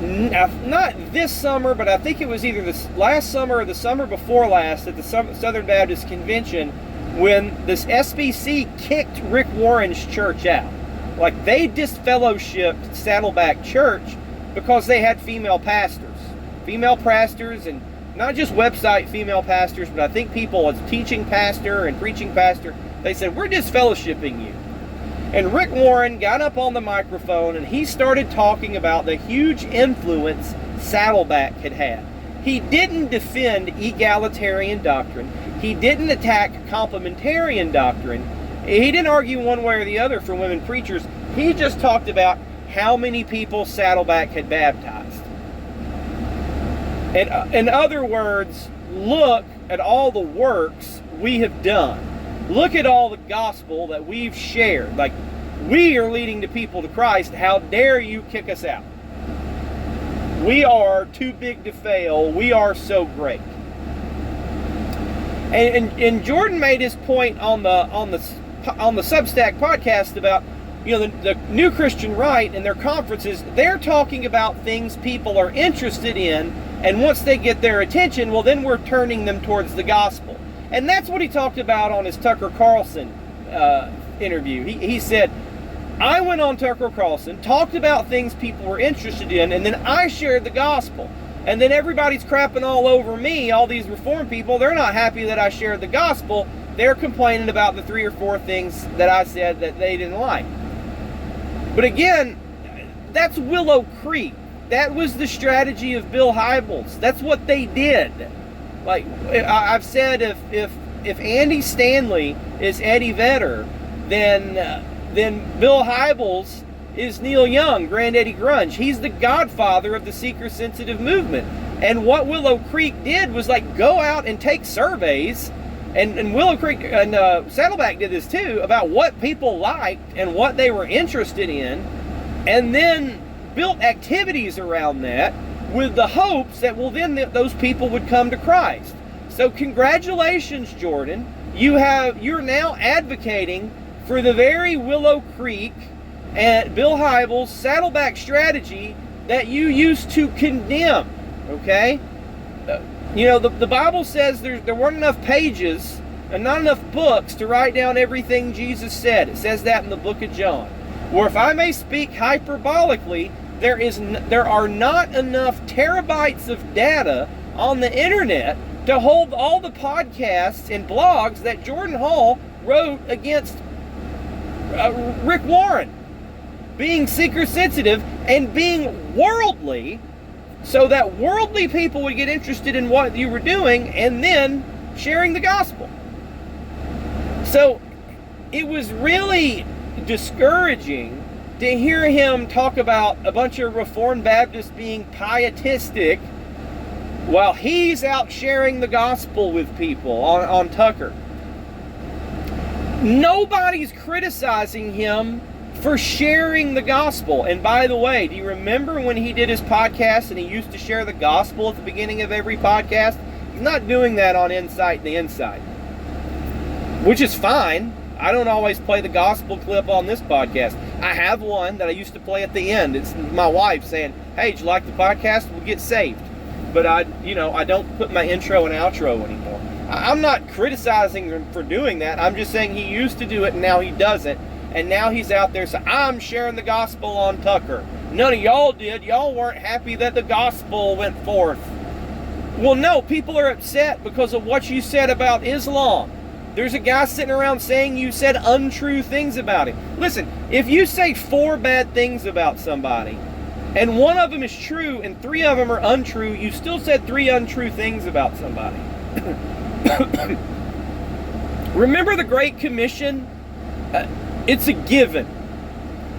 not this summer, but I think it was either this last summer or the summer before last at the Southern Baptist Convention, when this SBC kicked Rick Warren's church out? Like, they disfellowshipped Saddleback Church because they had female pastors, and not just website female pastors, but I think people as teaching pastor and preaching pastor, they said, we're disfellowshipping you. And Rick Warren got up on the microphone and he started talking about the huge influence Saddleback had had. He didn't defend egalitarian doctrine. He didn't attack complementarian doctrine. He didn't argue one way or the other for women preachers. He just talked about how many people Saddleback had baptized. And in other words, look at all the works we have done. Look at all the gospel that we've shared. Like, we are leading the people to Christ. How dare you kick us out? We are too big to fail. We are so great. And Jordan made his point on the Substack podcast about, the New Christian Right and their conferences. They're talking about things people are interested in, and once they get their attention, well, then we're turning them towards the gospel. And that's what he talked about on his Tucker Carlson interview. He said, I went on Tucker Carlson, talked about things people were interested in, and then I shared the gospel. And then everybody's crapping all over me, all these Reformed people. They're not happy that I shared the gospel. They're complaining about the 3 or 4 things that I said that they didn't like. But again, that's Willow Creek. That was the strategy of Bill Hybels. That's what they did. Like I've said, if Andy Stanley is Eddie Vedder, then Bill Hybels is Neil Young, Grand Eddie Grunge. He's the godfather of the seeker-sensitive movement. And what Willow Creek did was go out and take surveys, and Willow Creek and Saddleback did this too, about what people liked and what they were interested in, and then built activities around that with the hopes that, well, then those people would come to Christ. So congratulations, Jordan. You're now advocating for the very Willow Creek and Bill Hybels Saddleback strategy that you used to condemn. Okay? The Bible says there weren't enough pages and not enough books to write down everything Jesus said. It says that in the book of John. Or if I may speak hyperbolically, there are not enough terabytes of data on the internet to hold all the podcasts and blogs that Jordan Hall wrote against Rick Warren, being seeker-sensitive and being worldly, so that worldly people would get interested in what you were doing and then sharing the gospel. So it was really discouraging to hear him talk about a bunch of Reformed Baptists being pietistic while he's out sharing the gospel with people on Tucker. Nobody's criticizing him for sharing the gospel. And by the way, do you remember when he did his podcast and he used to share the gospel at the beginning of every podcast? He's not doing that on Incite and the Incite, which is fine. I don't always play the gospel clip on this podcast. I have one that I used to play at the end. It's my wife saying, "Hey, did you like the podcast? We'll get saved." But I don't put my intro and outro anymore. I'm not criticizing him for doing that. I'm just saying he used to do it and now he doesn't. And now he's out there saying, I'm sharing the gospel on Tucker. None of y'all did. Y'all weren't happy that the gospel went forth. Well, no, people are upset because of what you said about Islam. There's a guy sitting around saying you said untrue things about him. Listen, if you say 4 bad things about somebody, and 1 of them is true and 3 of them are untrue, you still said 3 untrue things about somebody. Remember the Great Commission? It's a given.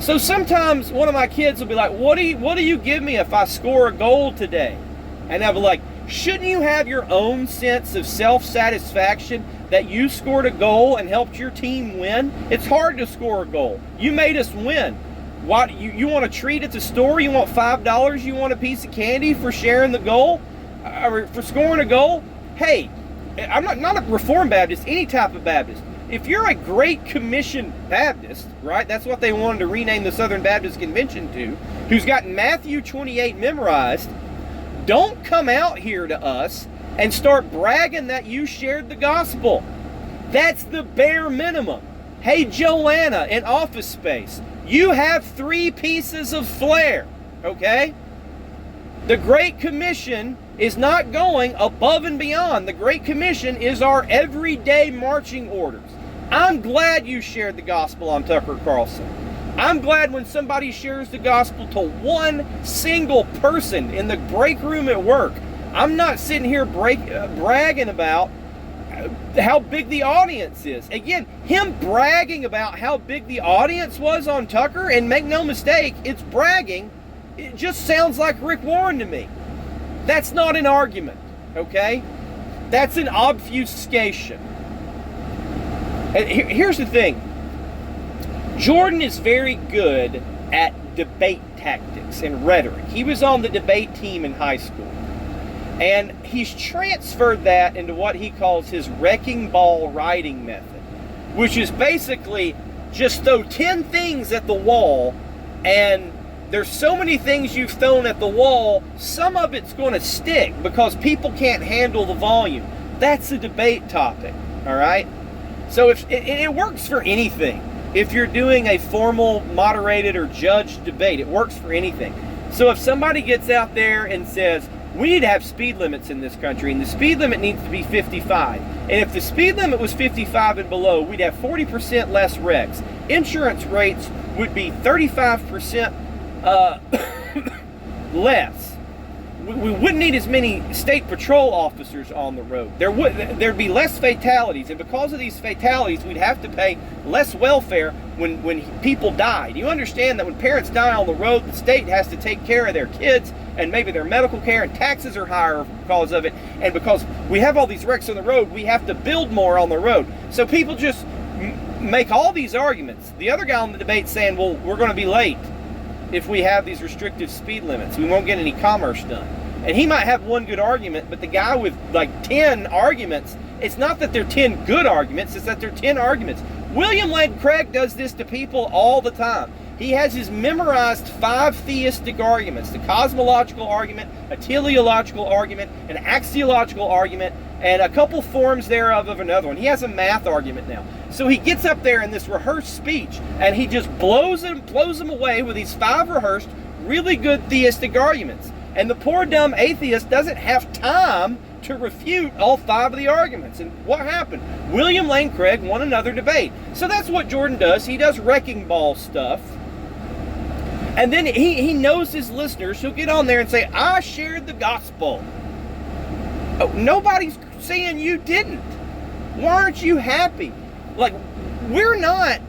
So sometimes one of my kids will be like, what do you give me if I score a goal today? And I'll be like, shouldn't you have your own sense of self-satisfaction that you scored a goal and helped your team win? It's hard to score a goal. You made us win. Why, you want a treat at the store? You want $5? You want a piece of candy for sharing the goal? Or for scoring a goal? Hey, I'm not a Reformed Baptist, any type of Baptist. If you're a Great Commission Baptist, right, that's what they wanted to rename the Southern Baptist Convention to, who's got Matthew 28 memorized, don't come out here to us and start bragging that you shared the gospel. That's the bare minimum. Hey, Joanna in Office Space, you have 3 pieces of flair, okay? The Great Commission is not going above and beyond. The Great Commission is our everyday marching orders. I'm glad you shared the gospel on Tucker Carlson. I'm glad when somebody shares the gospel to 1 single person in the break room at work. I'm not sitting here bragging about how big the audience is. Again, him bragging about how big the audience was on Tucker, and make no mistake, it's bragging. It just sounds like Rick Warren to me. That's not an argument, okay? That's an obfuscation. And here's the thing. Jordan is very good at debate tactics and rhetoric. He was on the debate team in high school. And he's transferred that into what he calls his wrecking ball writing method, which is basically just throw 10 things at the wall, and there's so many things you've thrown at the wall, some of it's going to stick because people can't handle the volume. That's a debate topic, all right? So if it works for anything. If you're doing a formal, moderated, or judged debate, it works for anything. So if somebody gets out there and says, we need to have speed limits in this country, and the speed limit needs to be 55. And if the speed limit was 55 and below, we'd have 40% less wrecks. Insurance rates would be 35% less. We wouldn't need as many state patrol officers on the road. There'd be less fatalities, and because of these fatalities, we'd have to pay less welfare when people die. Do you understand that when parents die on the road, the state has to take care of their kids and maybe their medical care, and taxes are higher because of it, and because we have all these wrecks on the road, we have to build more on the road. So people just make all these arguments. The other guy on the debate saying, well, we're going to be late if we have these restrictive speed limits. We won't get any commerce done. And he might have one good argument, but the guy with like 10 arguments, it's not that they're 10 good arguments, it's that they're 10 arguments. William Lane Craig does this to people all the time. He has his memorized 5 theistic arguments: the cosmological argument, a teleological argument, an axiological argument, and a couple forms thereof of another one. He has a math argument now. So he gets up there in this rehearsed speech, and he just blows them away with these 5 rehearsed, really good theistic arguments. And the poor dumb atheist doesn't have time to refute all 5 of the arguments. And what happened? William Lane Craig won another debate. So that's what Jordan does. He does wrecking ball stuff. And then he knows his listeners. He'll get on there and say, I shared the gospel. Oh, nobody's saying you didn't. Why aren't you happy? Like, we're not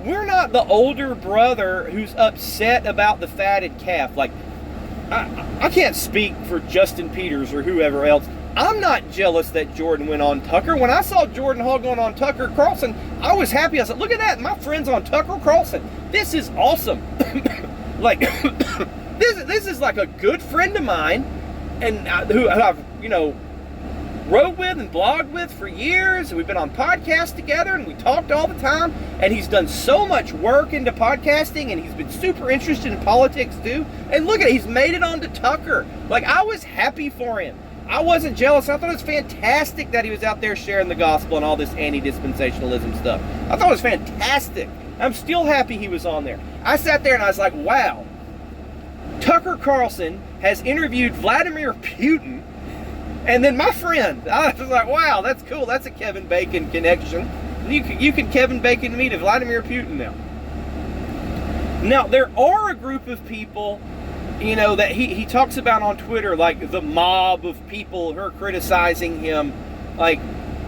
the older brother who's upset about the fatted calf. Like, I can't speak for Justin Peters or whoever else. I'm not jealous that Jordan went on Tucker. When I saw Jordan Hall going on Tucker Carlson, I was happy. I said, look at that, my friend's on Tucker Carlson. This is awesome. Like, this is like a good friend of mine, and who I've, wrote with and blogged with for years. We've been on podcasts together, and we talked all the time. And he's done so much work into podcasting, and he's been super interested in politics too. And look at it, he's made it onto Tucker. Like, I was happy for him. I wasn't jealous. I thought it was fantastic that he was out there sharing the gospel and all this anti-dispensationalism stuff. I thought it was fantastic. I'm still happy he was on there. I sat there and I was like, wow. Tucker Carlson has interviewed Vladimir Putin, and then my friend. I was like, wow, that's cool. That's a Kevin Bacon connection. You could Kevin Bacon me to Vladimir Putin now. Now, there are a group of people, you know, that he talks about on Twitter, like the mob of people who are criticizing him. Like,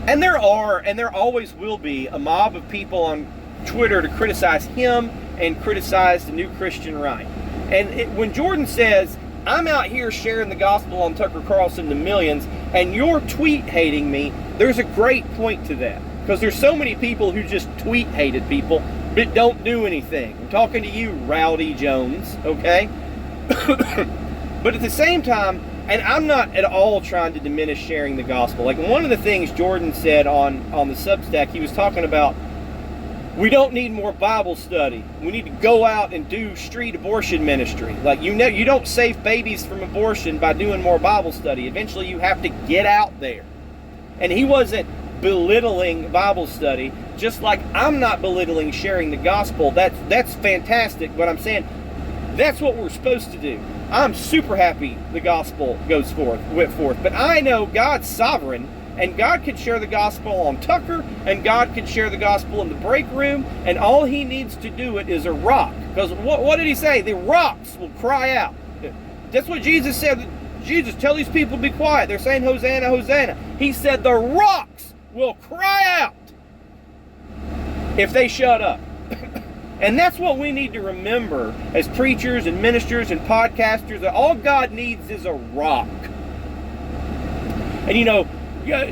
and there are, and there always will be, a mob of people on Twitter to criticize him and criticize the New Christian Right. And when Jordan says, I'm out here sharing the gospel on Tucker Carlson to millions, and you're tweet hating me, there's a great point to that. Because there's so many people who just tweet hated people, but don't do anything. I'm talking to you, Rowdy Jones, okay? But at the same time, and I'm not at all trying to diminish sharing the gospel. Like, one of the things Jordan said on the Substack, he was talking about, we don't need more Bible study. We need to go out and do street abortion ministry. Like, you don't save babies from abortion by doing more Bible study. Eventually, you have to get out there. And he wasn't belittling Bible study, just like I'm not belittling sharing the gospel. That's fantastic. But I'm saying that's what we're supposed to do. I'm super happy the gospel went forth. But I know God's sovereign, and God could share the gospel on Tucker, and God could share the gospel in the break room, and all he needs to do it is a rock. Because what did he say? The rocks will cry out. That's what Jesus said. Jesus, tell these people to be quiet. They're saying, Hosanna, Hosanna. He said the rocks will cry out if they shut up. And that's what we need to remember as preachers and ministers and podcasters, that all God needs is a rock. And you know,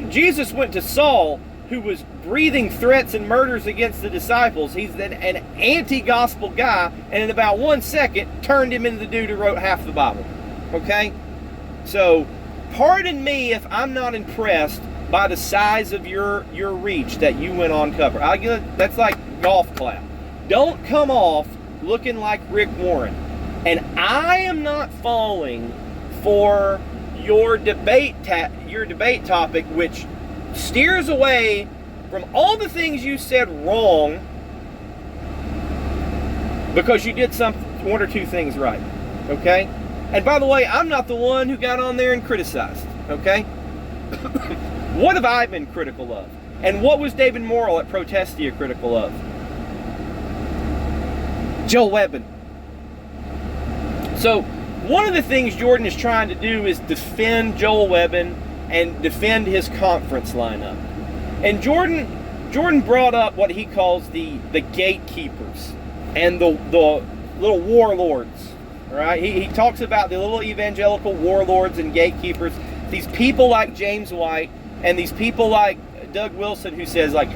Jesus went to Saul, who was breathing threats and murders against the disciples. He's an anti-gospel guy, and in about 1 second turned him into the dude who wrote half the Bible. Okay? So, pardon me if I'm not impressed by the size of your reach that you went on cover. That's like golf clap. Don't come off looking like Rick Warren. And I am not falling for your debate topic, which steers away from all the things you said wrong because you did one or two things right. Okay? And by the way, I'm not the one who got on there and criticized. Okay? What have I been critical of? And what was David Morrill at Protestia critical of? Joel Webbin. So, one of the things Jordan is trying to do is defend Joel Webbin and defend his conference lineup. And Jordan brought up what he calls the gatekeepers and the little warlords. Right? He talks about the little evangelical warlords and gatekeepers. These people like James White and these people like Doug Wilson, who says, like,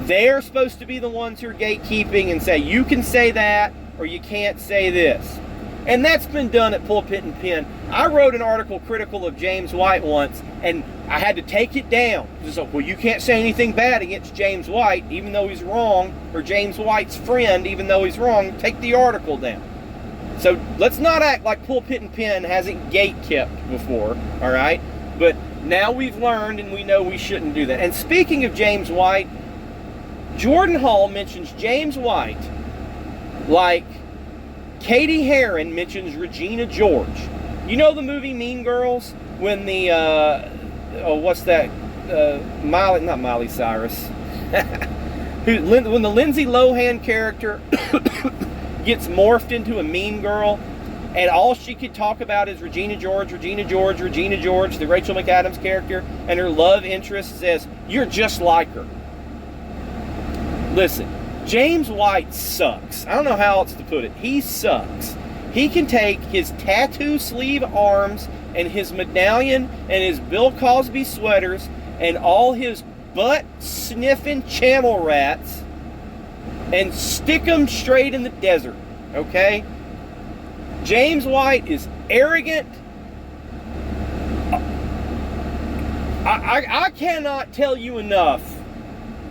they're supposed to be the ones who are gatekeeping and say, you can say that or you can't say this. And that's been done at Pulpit and Pen. I wrote an article critical of James White once, and I had to take it down. It's like, well, you can't say anything bad against James White, even though he's wrong, or James White's friend, even though he's wrong. Take the article down. So let's not act like Pulpit and Pen hasn't gate-kept before, all right? But now we've learned, and we know we shouldn't do that. And speaking of James White, Jordan Hall mentions James White like Katie Heron mentions Regina George. You know the movie Mean Girls? When the, not Miley Cyrus. When the Lindsay Lohan character gets morphed into a mean girl, and all she could talk about is Regina George, the Rachel McAdams character, and her love interest says, you're just like her. Listen, James White sucks. I don't know how else to put it. He sucks. He can take his tattoo sleeve arms and his medallion and his Bill Cosby sweaters and all his butt-sniffing channel rats and stick them straight in the desert, okay? James White is arrogant, I cannot tell you enough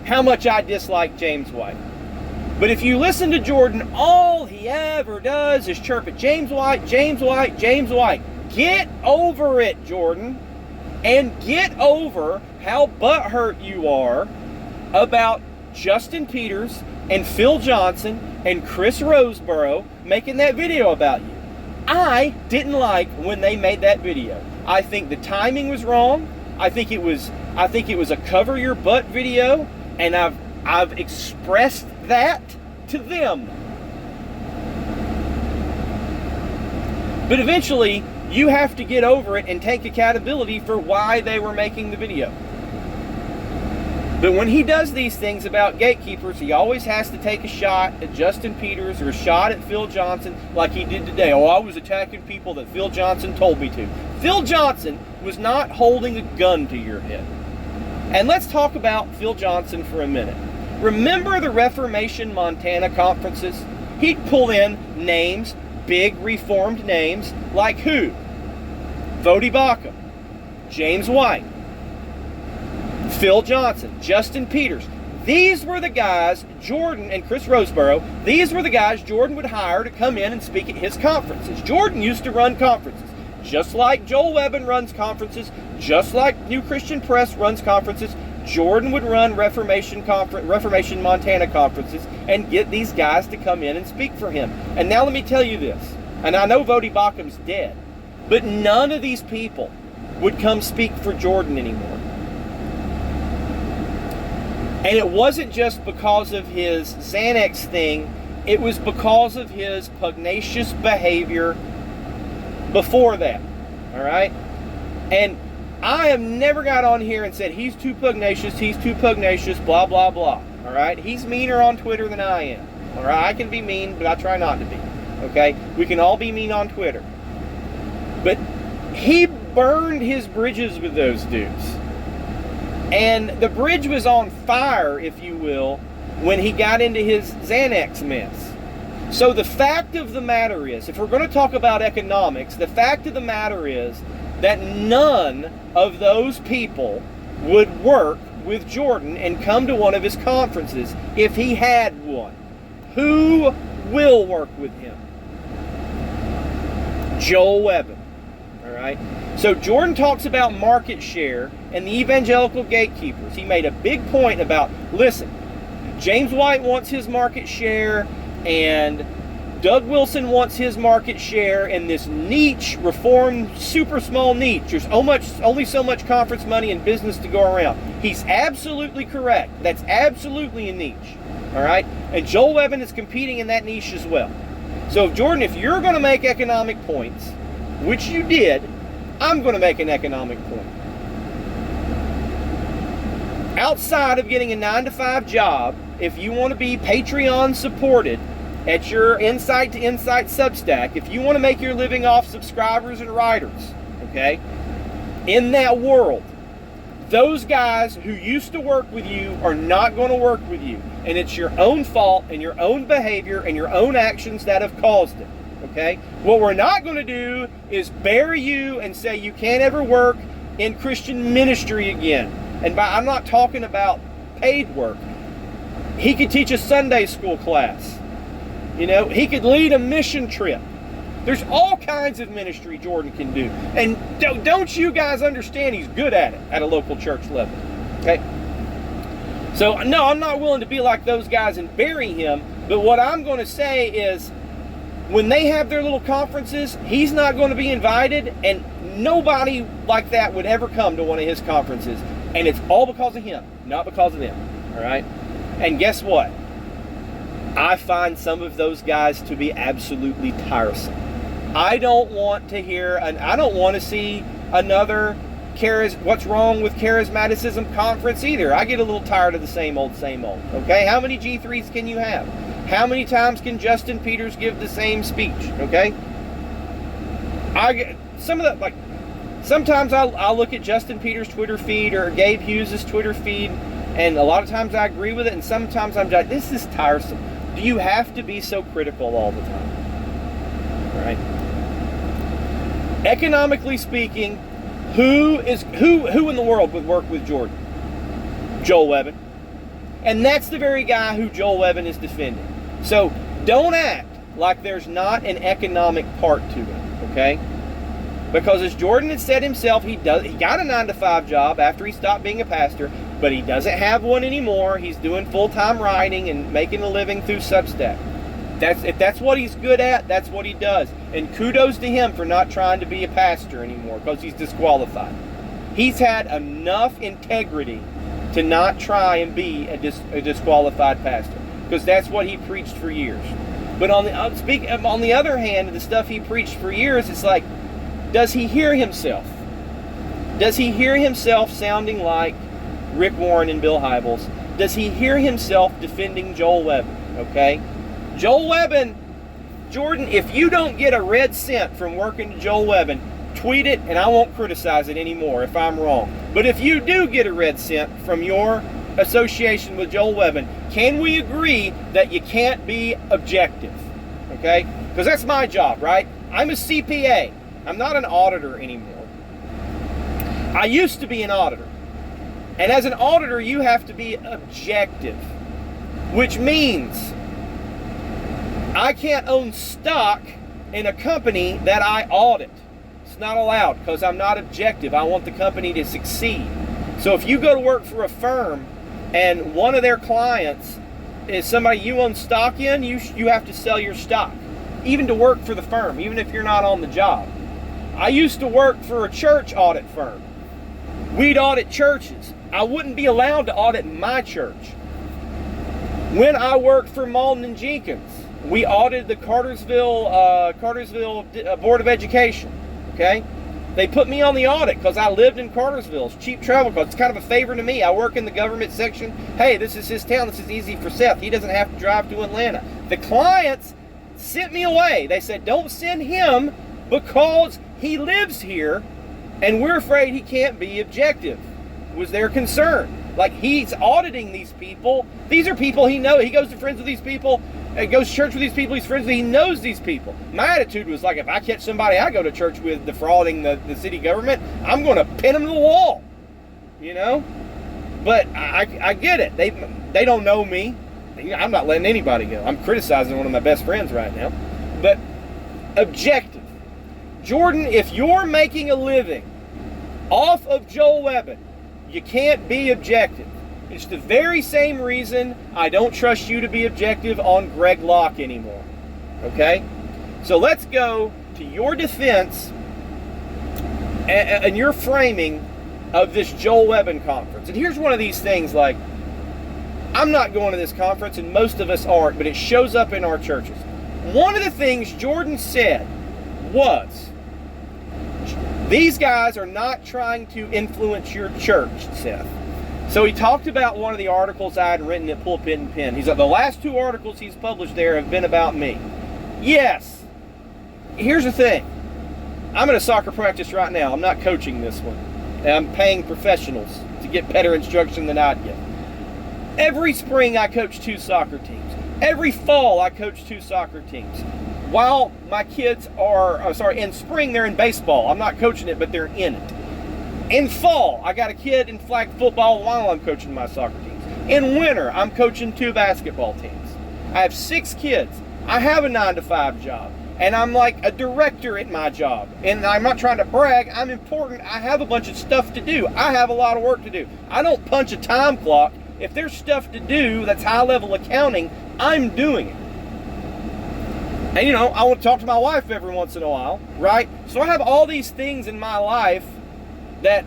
how much I dislike James White. But if you listen to Jordan, all he ever does is chirp at James White, James White, James White. Get over it, Jordan. And get over how butthurt you are about Justin Peters and Phil Johnson and Chris Roseborough making that video about you. I didn't like when they made that video. I think the timing was wrong. I think it was a cover your butt video, and I've expressed that to them. But eventually, you have to get over it and take accountability for why they were making the video. But when he does these things about gatekeepers, he always has to take a shot at Justin Peters or a shot at Phil Johnson like he did today. Oh, I was attacking people that Phil Johnson told me to. Phil Johnson was not holding a gun to your head. And let's talk about Phil Johnson for a minute. Remember the Reformation Montana conferences? He'd pull in names, big reformed names, like who? Vodi Baca, James White, Phil Johnson, Justin Peters. These were the guys, Jordan and Chris Roseborough, these were the guys Jordan would hire to come in and speak at his conferences. Jordan used to run conferences, just like Joel Webben runs conferences, just like New Christian Press runs conferences. Jordan would run Reformation Montana conferences and get these guys to come in and speak for him. And now let me tell you this, and I know Vodi Bacham's dead, but none of these people would come speak for Jordan anymore. And it wasn't just because of his Xanax thing, it was because of his pugnacious behavior before that, all right? And I have never got on here and said, he's too pugnacious, blah, blah, blah, all right? He's meaner on Twitter than I am, all right? I can be mean, but I try not to be, okay? We can all be mean on Twitter. But he burned his bridges with those dudes. And the bridge was on fire, if you will, when he got into his Xanax mess. So the fact of the matter is, if we're going to talk about economics, the fact of the matter is that none of those people would work with Jordan and come to one of his conferences if he had one. Who will work with him? Joel Webben. All right? So Jordan talks about market share and the evangelical gatekeepers. He made a big point about, listen, James White wants his market share, and Doug Wilson wants his market share, and this niche, reformed, super small niche. There's only so much conference money and business to go around. He's absolutely correct. That's absolutely a niche. All right? And Joel Webben is competing in that niche as well. So, Jordan, if you're going to make economic points, which you did, I'm going to make an economic point. Outside of getting a 9-to-5 job, if you want to be Patreon supported at your Incite to Incite Substack, if you want to make your living off subscribers and writers, okay, in that world, those guys who used to work with you are not going to work with you. And it's your own fault and your own behavior and your own actions that have caused it. Okay? What we're not going to do is bury you and say you can't ever work in Christian ministry again. And I'm not talking about paid work. He could teach a Sunday school class. You know, he could lead a mission trip. There's all kinds of ministry Jordan can do. And don't you guys understand he's good at it at a local church level? Okay? So, no, I'm not willing to be like those guys and bury him. But what I'm going to say is, when they have their little conferences, he's not going to be invited, and nobody like that would ever come to one of his conferences. And it's all because of him, not because of them. All right? And guess what? I find some of those guys to be absolutely tiresome. I don't want to hear, and I don't want to see another what's wrong with charismaticism conference either. I get a little tired of the same old, okay? How many G3s can you have? How many times can Justin Peters give the same speech, okay? Sometimes I'll look at Justin Peters' Twitter feed or Gabe Hughes' Twitter feed, and a lot of times I agree with it, and sometimes I'm like, this is tiresome. Do you have to be so critical all the time? All right? Economically speaking, Who in the world would work with Jordan? Joel Webbon. And that's the very guy who Joel Webbon is defending. So don't act like there's not an economic part to it, okay? Because as Jordan had said himself, he got a 9-to-5 job after he stopped being a pastor, but he doesn't have one anymore. He's doing full-time writing and making a living through Substack. If that's what he's good at, that's what he does. And kudos to him for not trying to be a pastor anymore because he's disqualified. He's had enough integrity to not try and be a disqualified pastor because that's what he preached for years. But on the other hand, the stuff he preached for years, it's like, does he hear himself? Does he hear himself sounding like Rick Warren and Bill Hybels? Does he hear himself defending Joel Webbon? Okay? Joel Webbon, Jordan, if you don't get a red cent from working to Joel Webbon, tweet it and I won't criticize it anymore if I'm wrong. But if you do get a red cent from your association with Joel Webbon, can we agree that you can't be objective? Okay? Because that's my job, right? I'm a CPA. I'm not an auditor anymore. I used to be an auditor. And as an auditor, you have to be objective, which means I can't own stock in a company that I audit. It's not allowed because I'm not objective. I want the company to succeed. So if you go to work for a firm and one of their clients is somebody you own stock in, you have to sell your stock, even to work for the firm, even if you're not on the job. I used to work for a church audit firm. We'd audit churches. I wouldn't be allowed to audit my church. When I worked for Malden and Jenkins, we audited the Cartersville Board of Education. Okay? They put me on the audit because I lived in Cartersville. It's cheap travel costs. It's kind of a favor to me. I work in the government section. Hey, this is his town. This is easy for Seth. He doesn't have to drive to Atlanta. The clients sent me away. They said, don't send him because he lives here and we're afraid he can't be objective, was their concern. Like, he's auditing these people. These are people he knows. He goes to friends with these people. He goes to church with these people. He's friends with. He knows these people. My attitude was like, if I catch somebody I go to church with defrauding the city government, I'm going to pin them to the wall. You know? But I get it. They don't know me. I'm not letting anybody go. I'm criticizing one of my best friends right now. But objective. Jordan, if you're making a living off of Joel Webbon, you can't be objective. It's the very same reason I don't trust you to be objective on Greg Locke anymore. Okay? So let's go to your defense and your framing of this Joel Webbon conference. And here's one of these things, like, I'm not going to this conference and most of us aren't, but it shows up in our churches. One of the things Jordan said was, these guys are not trying to influence your church, Seth. So he talked about one of the articles I had written at Pulpit and Pen. He's like, the last 2 articles he's published there have been about me. Yes. Here's the thing. I'm at a soccer practice right now. I'm not coaching this one. And I'm paying professionals to get better instruction than I'd get. Every spring I coach 2 soccer teams. Every fall I coach 2 soccer teams. While my kids are, in spring they're in baseball. I'm not coaching it, but they're in it. In fall, I got a kid in flag football while I'm coaching my soccer teams. In winter, I'm coaching 2 basketball teams. I have 6 kids. I have a 9-to-5 job. And I'm like a director at my job. And I'm not trying to brag. I'm important. I have a bunch of stuff to do. I have a lot of work to do. I don't punch a time clock. If there's stuff to do that's high-level accounting, I'm doing it. And, I want to talk to my wife every once in a while, right? So I have all these things in my life that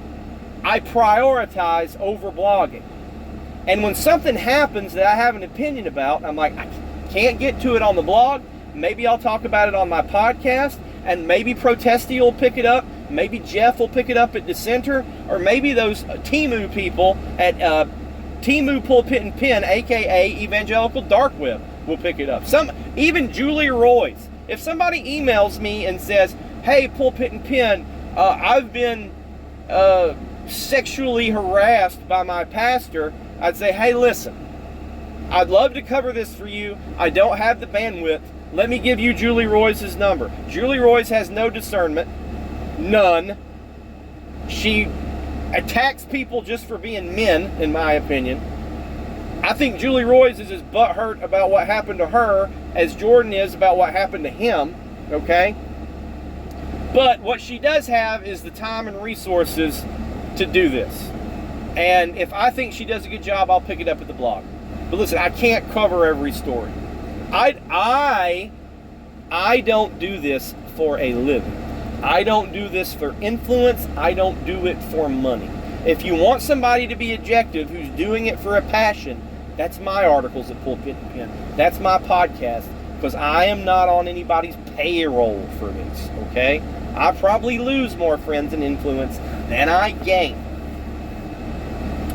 I prioritize over blogging. And when something happens that I have an opinion about, I'm like, I can't get to it on the blog. Maybe I'll talk about it on my podcast, and maybe Protesti will pick it up. Maybe Jeff will pick it up at Dissenter, or maybe those Timu people at Timu Pulpit and Pen, a.k.a. Evangelical Dark Web, will pick it up. Even Julia Roy's. If somebody emails me and says, hey, Pulpit and Pen, I've been sexually harassed by my pastor, I'd say, hey, listen, I'd love to cover this for you. I don't have the bandwidth. Let me give you Julie Roy's number. Julie Roy's has no discernment. None. She attacks people just for being men, in my opinion. I think Julie Roys is as butthurt about what happened to her as Jordan is about what happened to him, okay? But what she does have is the time and resources to do this. And if I think she does a good job, I'll pick it up at the blog. But listen, I can't cover every story. I don't do this for a living. I don't do this for influence. I don't do it for money. If you want somebody to be objective who's doing it for a passion, that's my articles at Pulpit and Pen. That's my podcast, because I am not on anybody's payroll for this, okay? I probably lose more friends and influence than I gain.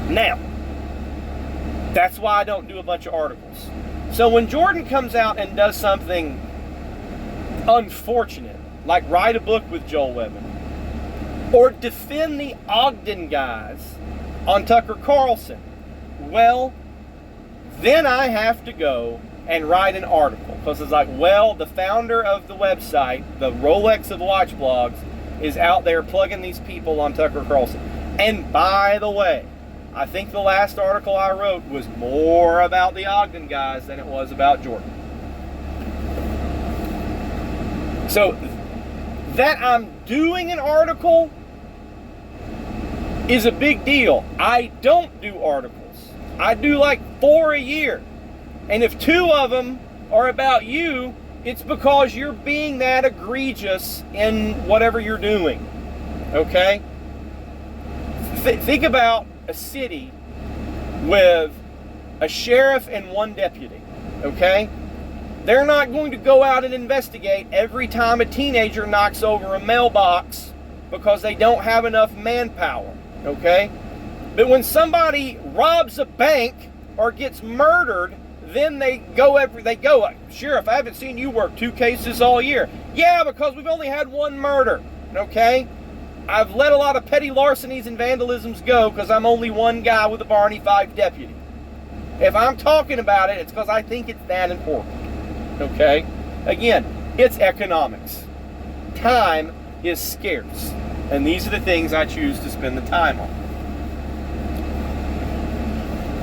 Now, that's why I don't do a bunch of articles. So when Jordan comes out and does something unfortunate, like write a book with Joel Webben, or defend the Ogden guys on Tucker Carlson, well, then I have to go and write an article. Because it's like, well, the founder of the website, the Rolex of watch blogs, is out there plugging these people on Tucker Carlson. And by the way, I think the last article I wrote was more about the Ogden guys than it was about Jordan. So that I'm doing an article is a big deal. I don't do articles. I do like 4 a year. And if 2 of them are about you, it's because you're being that egregious in whatever you're doing. Okay? Think about a city with a sheriff and 1 deputy. Okay? They're not going to go out and investigate every time a teenager knocks over a mailbox because they don't have enough manpower. Okay? But when somebody robs a bank or gets murdered, then they go, Sheriff, I haven't seen you work 2 cases all year. Yeah, because we've only had 1 murder, okay? I've let a lot of petty larcenies and vandalisms go because I'm only 1 guy with a Barney 5 deputy. If I'm talking about it, it's because I think it's that important, okay? Again, it's economics. Time is scarce, and these are the things I choose to spend the time on.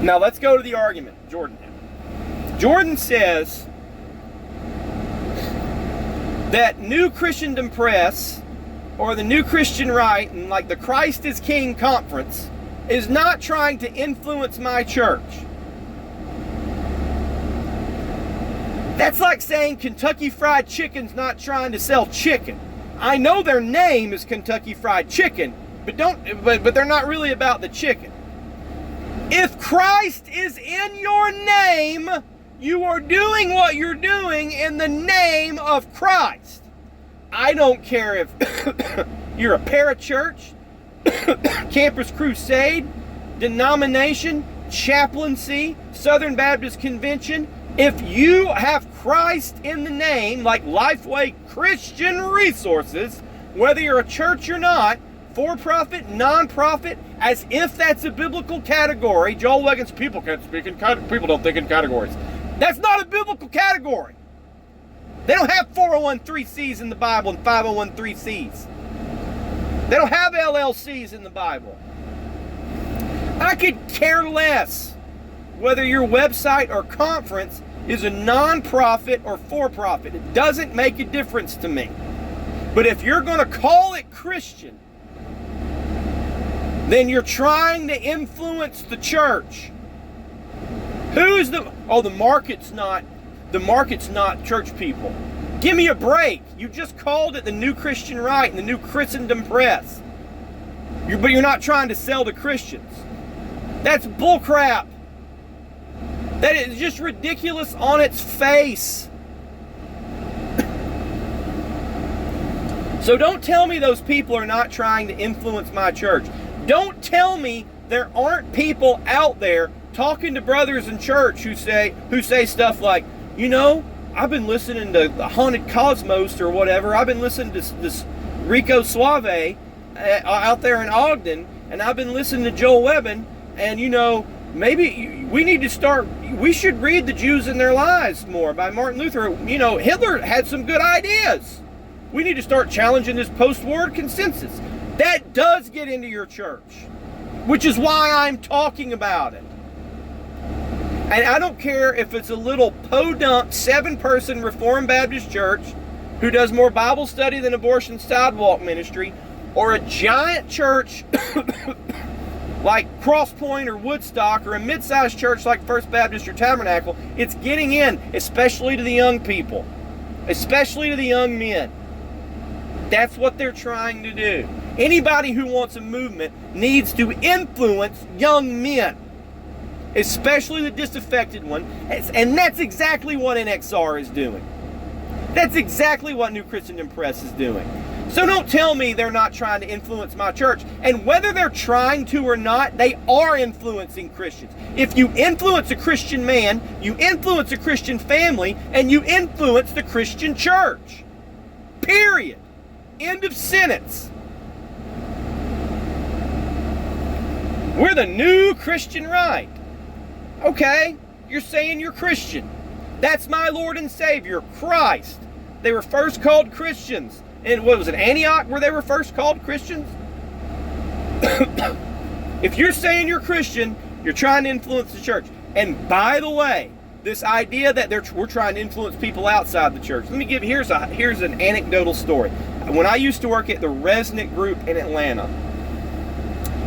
Now let's go to the argument, Jordan. Jordan says that New Christendom Press or the New Christian Right and like the Christ is King conference is not trying to influence my church. That's like saying Kentucky Fried Chicken's not trying to sell chicken. I know their name is Kentucky Fried Chicken, but they're not really about the chicken. If Christ is in your name, you are doing what you're doing in the name of Christ. I don't care if you're a parachurch, Campus Crusade, denomination, chaplaincy, Southern Baptist Convention. If you have Christ in the name, like Lifeway Christian Resources, whether you're a church or not, for-profit, non-profit, as if that's a biblical category. Joel Wiggins, people can't speak in people don't think in categories. That's not a biblical category. They don't have 401(c)(3)s in the Bible and 501(c)(3)s. They don't have LLCs in the Bible. I could care less whether your website or conference is a non-profit or for-profit. It doesn't make a difference to me. But if you're going to call it Christian, then you're trying to influence the church. The market's not church people. Give me a break. You just called it the New Christian Right and the New Christendom Press. But you're not trying to sell to Christians. That's bullcrap. That is just ridiculous on its face. So don't tell me those people are not trying to influence my church. Don't tell me there aren't people out there talking to brothers in church who say stuff like, I've been listening to the Haunted Cosmos or whatever. I've been listening to this Rico Suave out there in Ogden, and I've been listening to Joel Webben, and maybe we should read The Jews and Their Lies more by Martin Luther. Hitler had some good ideas. We need to start challenging this post-war consensus. That does get into your church, which is why I'm talking about it. And I don't care if it's a little podunk 7-person Reformed Baptist church who does more Bible study than abortion sidewalk ministry, or a giant church like Cross Point or Woodstock, or a mid-sized church like First Baptist or Tabernacle. It's getting in, especially to the young people, especially to the young men. That's what they're trying to do. Anybody who wants a movement needs to influence young men, especially the disaffected one, and that's exactly what NXR is doing. That's exactly what New Christendom Press is doing. So don't tell me they're not trying to influence my church. And whether they're trying to or not, they are influencing Christians. If you influence a Christian man, you influence a Christian family, and you influence the Christian church. Period. End of sentence. We're the new Christian right. Okay, you're saying you're Christian. That's my Lord and Savior, Christ. They were first called Christians. And what was it, Antioch, where they were first called Christians? If you're saying you're Christian, you're trying to influence the church. And by the way, this idea that we're trying to influence people outside the church. Let me give, here's an anecdotal story. When I used to work at the Resnick Group in Atlanta,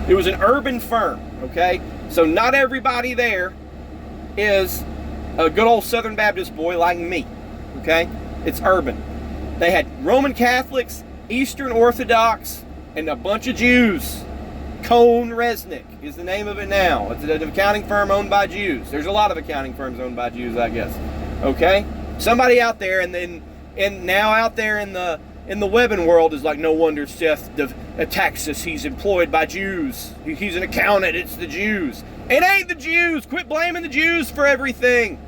it was an urban firm, okay? So not everybody there is a good old Southern Baptist boy like me, okay? It's urban. They had Roman Catholics, Eastern Orthodox, and a bunch of Jews. Cone Resnick is the name of it now. It's an accounting firm owned by Jews. There's a lot of accounting firms owned by Jews, I guess. Okay? Somebody out there, and now out there in the webbing world is like, no wonder Seth attacks us. He's employed by Jews. He's an accountant. It's the Jews. It ain't the Jews. Quit blaming the Jews for everything.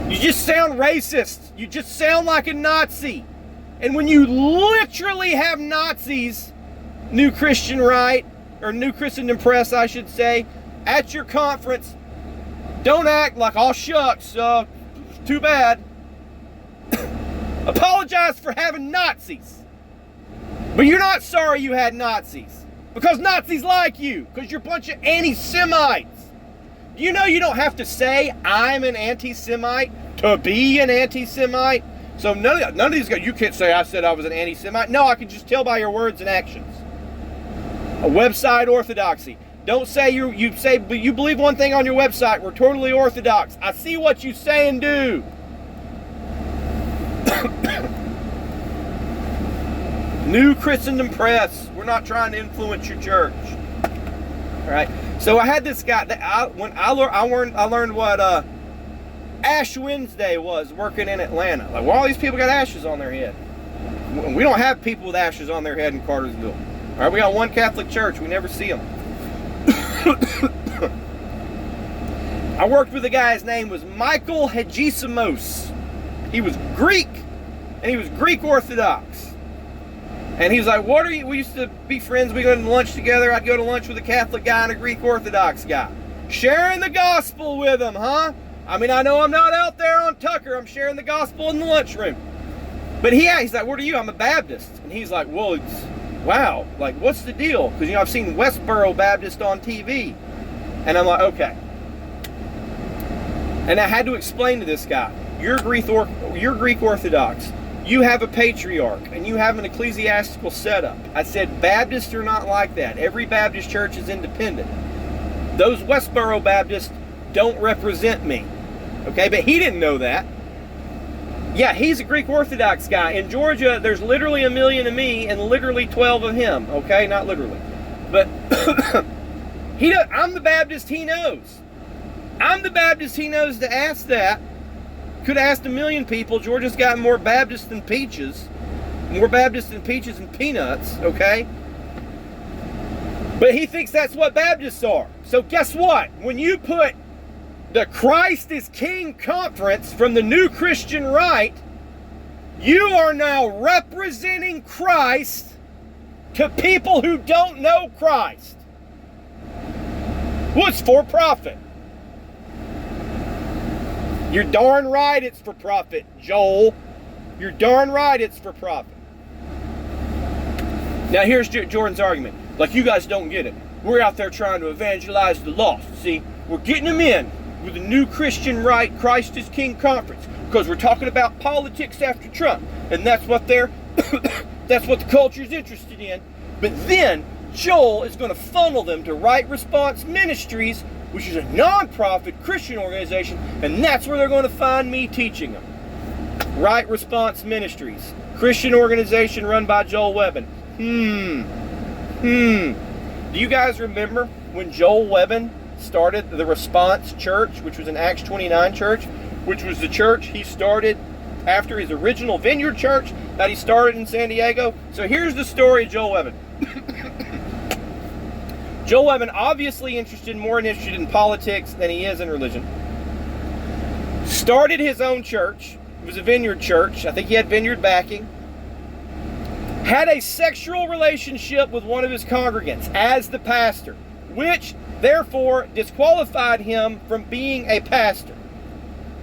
You just sound racist. You just sound like a Nazi. And when you literally have Nazis, New Christian Right, or New Christendom Press, I should say, at your conference, don't act like, oh shucks, too bad. Apologize for having Nazis. But you're not sorry you had Nazis. Because Nazis like you. Because you're a bunch of anti-Semites. Do you know you don't have to say I'm an anti-Semite to be an anti-Semite? So none of these guys, you can't say I said I was an anti-Semite. No, I can just tell by your words and actions. A website orthodoxy. Don't say you say, but you believe one thing on your website. We're totally orthodox. I see what you say and do. New Christendom Press. We're not trying to influence your church. All right. So I had this guy. When I learned what Ash Wednesday was working in Atlanta. Like, well, all these people got ashes on their head. We don't have people with ashes on their head in Cartersville. All right. We got one Catholic church. We never see them. I worked with a guy. His name was Michael Hagisimos. He was Greek, and he was Greek Orthodox. And he was like, what are you? We used to be friends. We go to lunch together. I'd go to lunch with a Catholic guy and a Greek Orthodox guy. Sharing the gospel with them, huh? I mean, I know I'm not out there on Tucker. I'm sharing the gospel in the lunchroom. But he's like, what are you? I'm a Baptist. And he's like, well, wow. Like, what's the deal? Because, I've seen Westboro Baptist on TV. And I'm like, okay. And I had to explain to this guy, you're Greek Orthodox. You have a patriarch, and you have an ecclesiastical setup. I said, Baptists are not like that. Every Baptist church is independent. Those Westboro Baptists don't represent me. Okay, but he didn't know that. Yeah, he's a Greek Orthodox guy. In Georgia, there's literally 1 million of me and literally 12 of him. Okay, not literally. But I'm the Baptist he knows. I'm the Baptist he knows to ask that. Could have asked 1 million people. Georgia's got more Baptists than peaches. More Baptists than peaches and peanuts, okay? But he thinks that's what Baptists are. So guess what? When you put the Christ is King conference from the New Christian Right, you are now representing Christ to people who don't know Christ. Well, it's for profit. You're darn right it's for profit, Joel. You're darn right it's for profit. Now here's Jordan's argument. Like, you guys don't get it. We're out there trying to evangelize the lost. See, we're getting them in with the new Christian right, Christ is King conference, because we're talking about politics after Trump, and that's what that's what the culture's interested in. But then Joel is going to funnel them to Right Response Ministries, which is a non-profit Christian organization, and that's where they're going to find me teaching them. Right Response Ministries, Christian organization run by Joel Webbin. Do you guys remember when Joel Webbin started the Response Church, which was an Acts 29 church, which was the church he started after his original Vineyard church that he started in San Diego? So here's the story of Joel Webbin. Joel Webbin, obviously more interested in politics than he is in religion, started his own church. It was a Vineyard church. I think he had Vineyard backing. Had a sexual relationship with one of his congregants as the pastor, which therefore disqualified him from being a pastor.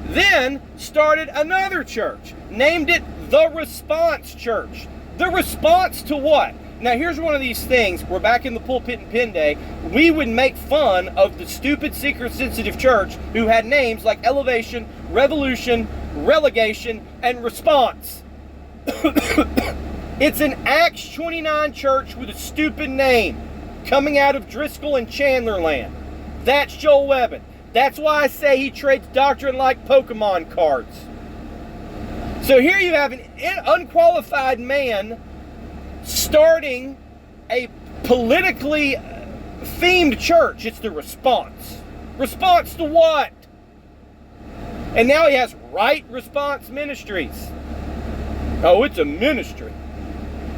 Then started another church, named it the Response Church. The response to what? Now here's one of these things where back in the pulpit and pen day, we would make fun of the stupid seeker-sensitive church who had names like Elevation, Revolution, Relegation, and Response. It's an Acts 29 church with a stupid name, coming out of Driscoll and Chandler land. That's Joel Webbin. That's why I say he trades doctrine like Pokemon cards. So here you have an unqualified man starting a politically themed church. It's the Response. Response to what? And now he has Right Response Ministries. Oh, it's a ministry.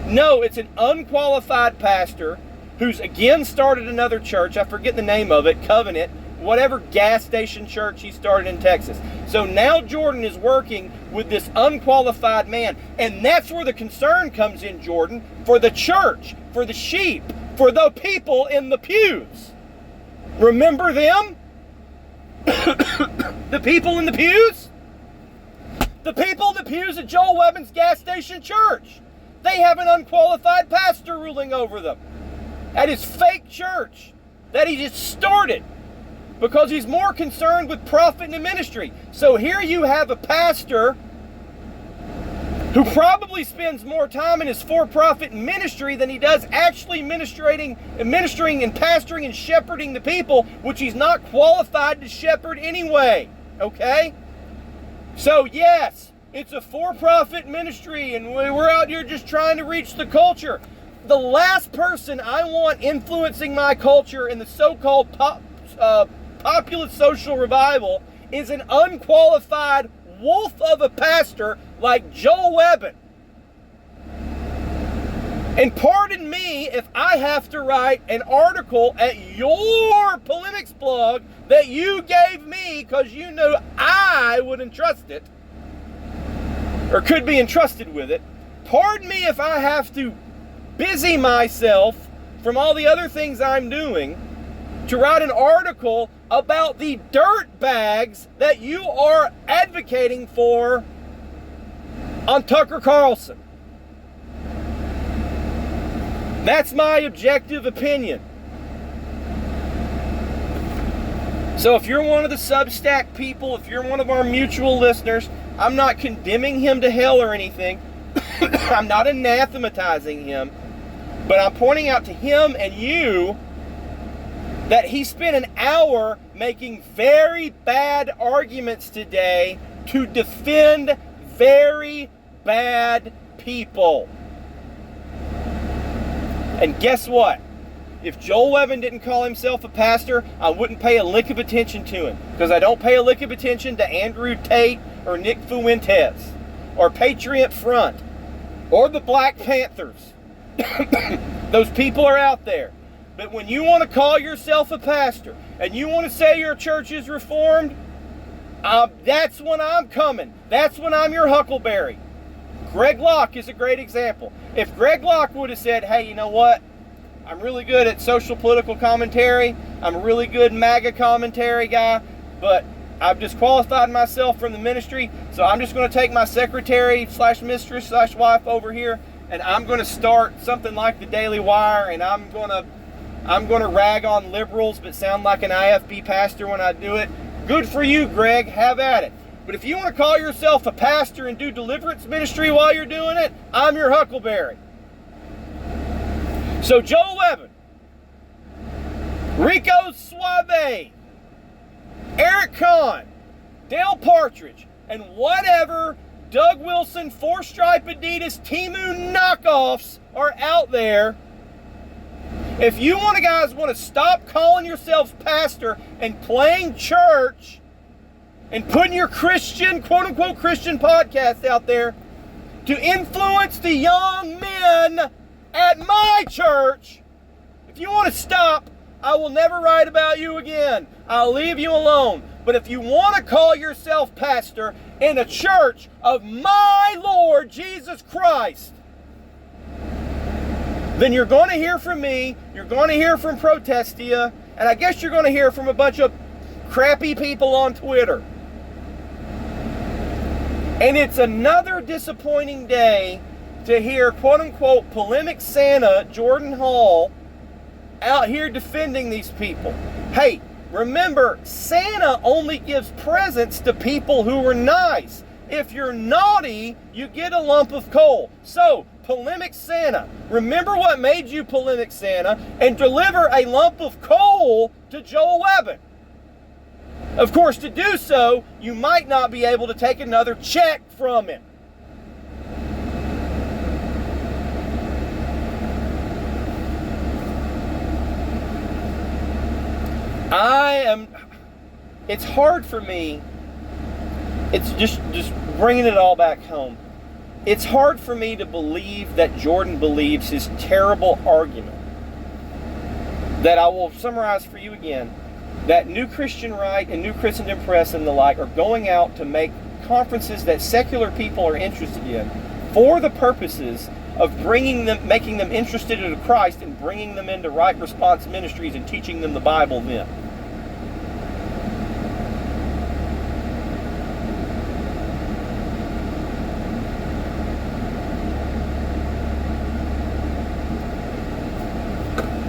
No, it's an unqualified pastor who's again started another church. I forget the name of it, Covenant, whatever gas station church he started in Texas. So now Jordan is working with this unqualified man. And that's where the concern comes in, Jordan, for the church, for the sheep, for the people in the pews. Remember them? The people in the pews? The people in the pews at Joel Webbin's gas station church. They have an unqualified pastor ruling over them at his fake church that he just started because he's more concerned with profit and ministry. So here you have a pastor who probably spends more time in his for-profit ministry than he does actually ministering and pastoring and shepherding the people, which he's not qualified to shepherd anyway. Okay? So yes, it's a for-profit ministry, and we're out here just trying to reach the culture. The last person I want influencing my culture in the so-called populist social revival is an unqualified wolf of a pastor like Joel Webbin. And pardon me if I have to write an article at your polemics blog that you gave me because you knew I would entrust it, or could be entrusted with it. Pardon me if I have to busy myself from all the other things I'm doing to write an article about the dirt bags that you are advocating for on Tucker Carlson. That's my objective opinion. So if you're one of the Substack people, if you're one of our mutual listeners, I'm not condemning him to hell or anything. I'm not anathematizing him. But I'm pointing out to him and you that he spent an hour making very bad arguments today to defend very bad people. And guess what? If Joel Webbin didn't call himself a pastor, I wouldn't pay a lick of attention to him. Because I don't pay a lick of attention to Andrew Tate or Nick Fuentes or Patriot Front or the Black Panthers. Those people are out there. But when you want to call yourself a pastor and you want to say your church is reformed, that's when I'm coming. That's when I'm your huckleberry. Greg Locke is a great example. If Greg Locke would have said, hey, you know what? I'm really good at social political commentary. I'm a really good MAGA commentary guy, but I've disqualified myself from the ministry, so I'm just going to take my secretary / mistress / wife over here and I'm going to start something like the Daily Wire, and I'm going to rag on liberals but sound like an IFB pastor when I do it. Good for you, Greg. Have at it. But if you want to call yourself a pastor and do deliverance ministry while you're doing it, I'm your huckleberry. So Joel Webben, Rico Suave, Eric Kahn, Dale Partridge, and whatever Doug Wilson, four-stripe Adidas, Temu knockoffs are out there. If you guys want to stop calling yourselves pastor and playing church and putting your Christian, quote-unquote Christian podcast out there to influence the young men at my church, if you want to stop, I will never write about you again. I'll leave you alone. But if you want to call yourself pastor in a church of my Lord Jesus Christ, then you're going to hear from me, you're going to hear from Protestia, and I guess you're going to hear from a bunch of crappy people on Twitter. And it's another disappointing day to hear quote-unquote polemic Santa Jordan Hall out here defending these people. Hey, remember, Santa only gives presents to people who are nice. If you're naughty, you get a lump of coal. So, polemic Santa, remember what made you polemic Santa and deliver a lump of coal to Joel Webben. Of course, to do so, you might not be able to take another check from him. It's hard for me, it's just bringing it all back home. It's hard for me to believe that Jordan believes his terrible argument that I will summarize for you again, that New Christian Right and New Christendom Press and the like are going out to make conferences that secular people are interested in for the purposes of making them interested in Christ and bringing them into right response ministries and teaching them the Bible then.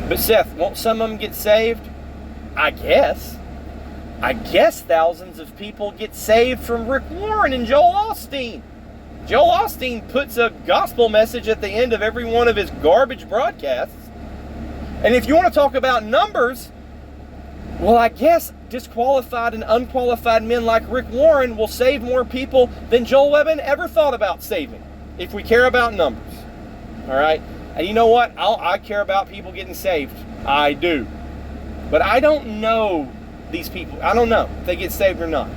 But Seth, won't some of them get saved? I guess thousands of people get saved from Rick Warren and Joel Osteen. Joel Osteen puts a gospel message at the end of every one of his garbage broadcasts. And if you want to talk about numbers, well, I guess disqualified and unqualified men like Rick Warren will save more people than Joel Webben ever thought about saving, if we care about numbers. All right? And you know what? I care about people getting saved. I do. But I don't know these people. I don't know if they get saved or not.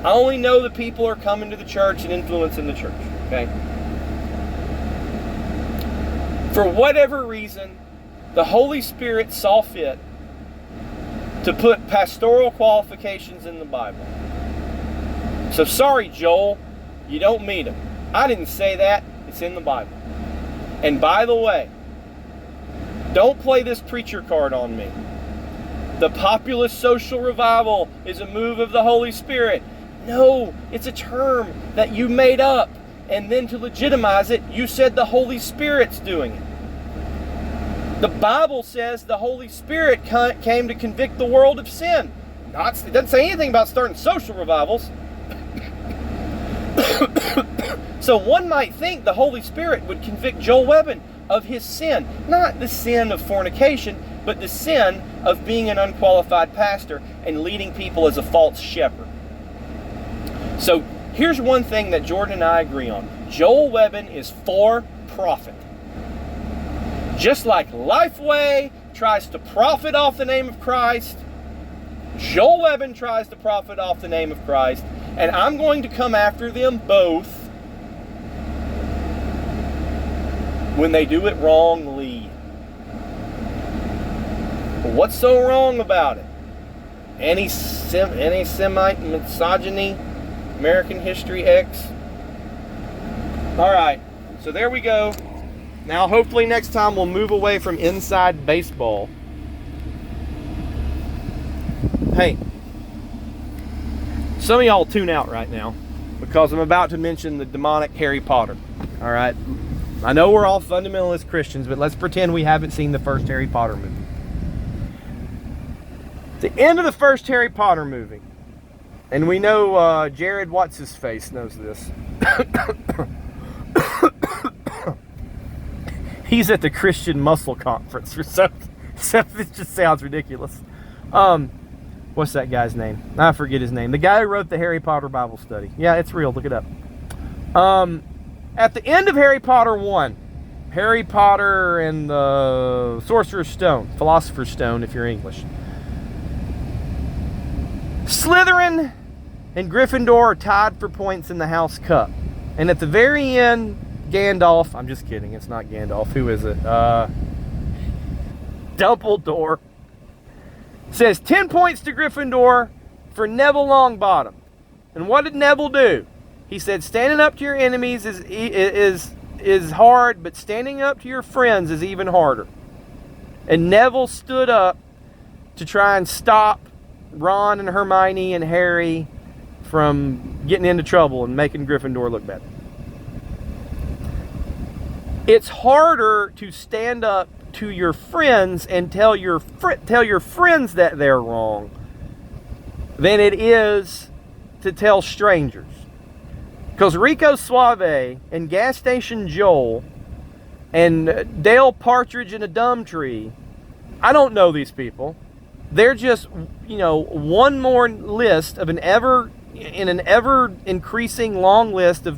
I only know the people are coming to the church and influencing the church. Okay? For whatever reason, the Holy Spirit saw fit to put pastoral qualifications in the Bible. So sorry, Joel, you don't meet them. I didn't say that. It's in the Bible. And by the way, don't play this preacher card on me. The populist social revival is a move of the Holy Spirit. No, it's a term that you made up. And then to legitimize it, you said the Holy Spirit's doing it. The Bible says the Holy Spirit came to convict the world of sin. It doesn't say anything about starting social revivals. So one might think the Holy Spirit would convict Joel Webben of his sin. Not the sin of fornication, but the sin of being an unqualified pastor and leading people as a false shepherd. So here's one thing that Jordan and I agree on. Joel Webben is for profit. Just like Lifeway tries to profit off the name of Christ, Joel Webben tries to profit off the name of Christ, and I'm going to come after them both when they do it wrongly. But what's so wrong about it? Anti-Semite, misogyny, American History X. Alright, so there we go. Now hopefully next time we'll move away from inside baseball. Hey, some of y'all tune out right now because I'm about to mention the demonic Harry Potter. Alright? I know we're all fundamentalist Christians, but let's pretend we haven't seen the first Harry Potter movie. The end of the first Harry Potter movie, and we know Jared What's-His-Face knows this. He's at the Christian Muscle Conference or something. It just sounds ridiculous. What's that guy's name? I forget his name. The guy who wrote the Harry Potter Bible study. Yeah, it's real. Look it up. At the end of Harry Potter 1, Harry Potter and the Sorcerer's Stone, Philosopher's Stone if you're English, Slytherin and Gryffindor are tied for points in the House Cup. And at the very end, Gandalf, I'm just kidding, it's not Gandalf, who is it? Dumbledore says 10 points to Gryffindor for Neville Longbottom. And what did Neville do? He said, standing up to your enemies is hard, but standing up to your friends is even harder. And Neville stood up to try and stop Ron and Hermione and Harry from getting into trouble and making Gryffindor look bad. It's harder to stand up to your friends and tell your friends that they're wrong than it is to tell strangers. Because Rico Suave and Gas Station Joel and Dale Partridge in a Dumb Tree, I don't know these people. They're just, one more list of an ever increasing long list of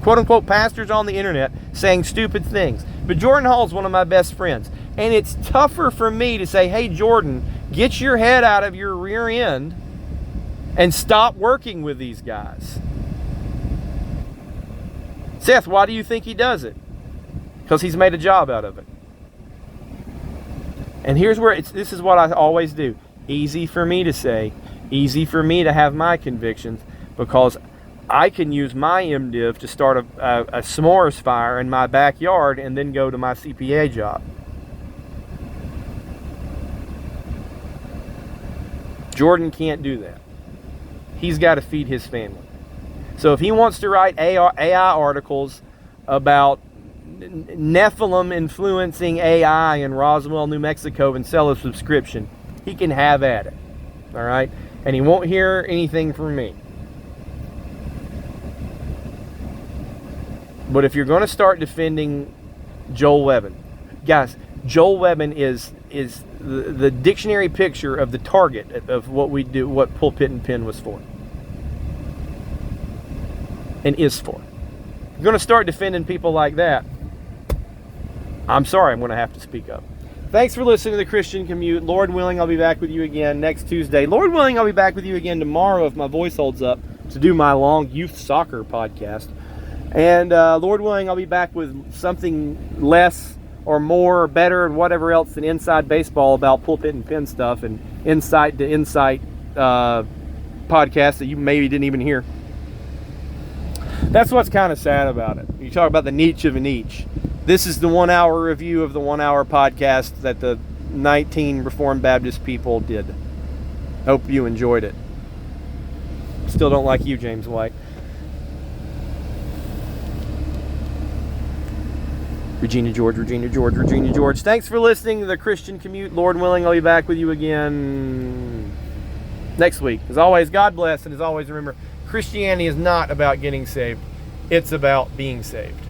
quote unquote pastors on the internet saying stupid things. But Jordan Hall is one of my best friends. And it's tougher for me to say, hey Jordan, get your head out of your rear end and stop working with these guys. Seth, why do you think he does it? Because he's made a job out of it. And here's where this is what I always do. Easy for me to say, easy for me to have my convictions, because I can use my MDiv to start a s'mores fire in my backyard and then go to my CPA job. Jordan can't do that. He's got to feed his family. So if he wants to write AI articles about Nephilim influencing AI in Roswell, New Mexico, and sell a subscription, he can have at it. All right? And he won't hear anything from me. But if you're going to start defending Joel Webbon, guys, Joel Webbon is the dictionary picture of the target of what we do, what Pulpit and Pen was for. And is for. If you're going to start defending people like that, I'm sorry, I'm going to have to speak up. Thanks for listening to The Christian Commute. Lord willing, I'll be back with you again next Tuesday. Lord willing, I'll be back with you again tomorrow if my voice holds up to do my long youth soccer podcast. And Lord willing, I'll be back with something less or more or better and whatever else than Inside Baseball about Pulpit and Pen stuff and Incite to Incite podcast that you maybe didn't even hear. That's what's kind of sad about it. You talk about the niche of a niche. This is the 1 hour review of the 1 hour podcast that the 19 Reformed Baptist people did. Hope you enjoyed it. Still don't like you, James White. Regina George. Thanks for listening to The Christian Commute. Lord willing, I'll be back with you again next week. As always, God bless, and as always, remember, Christianity is not about getting saved. It's about being saved.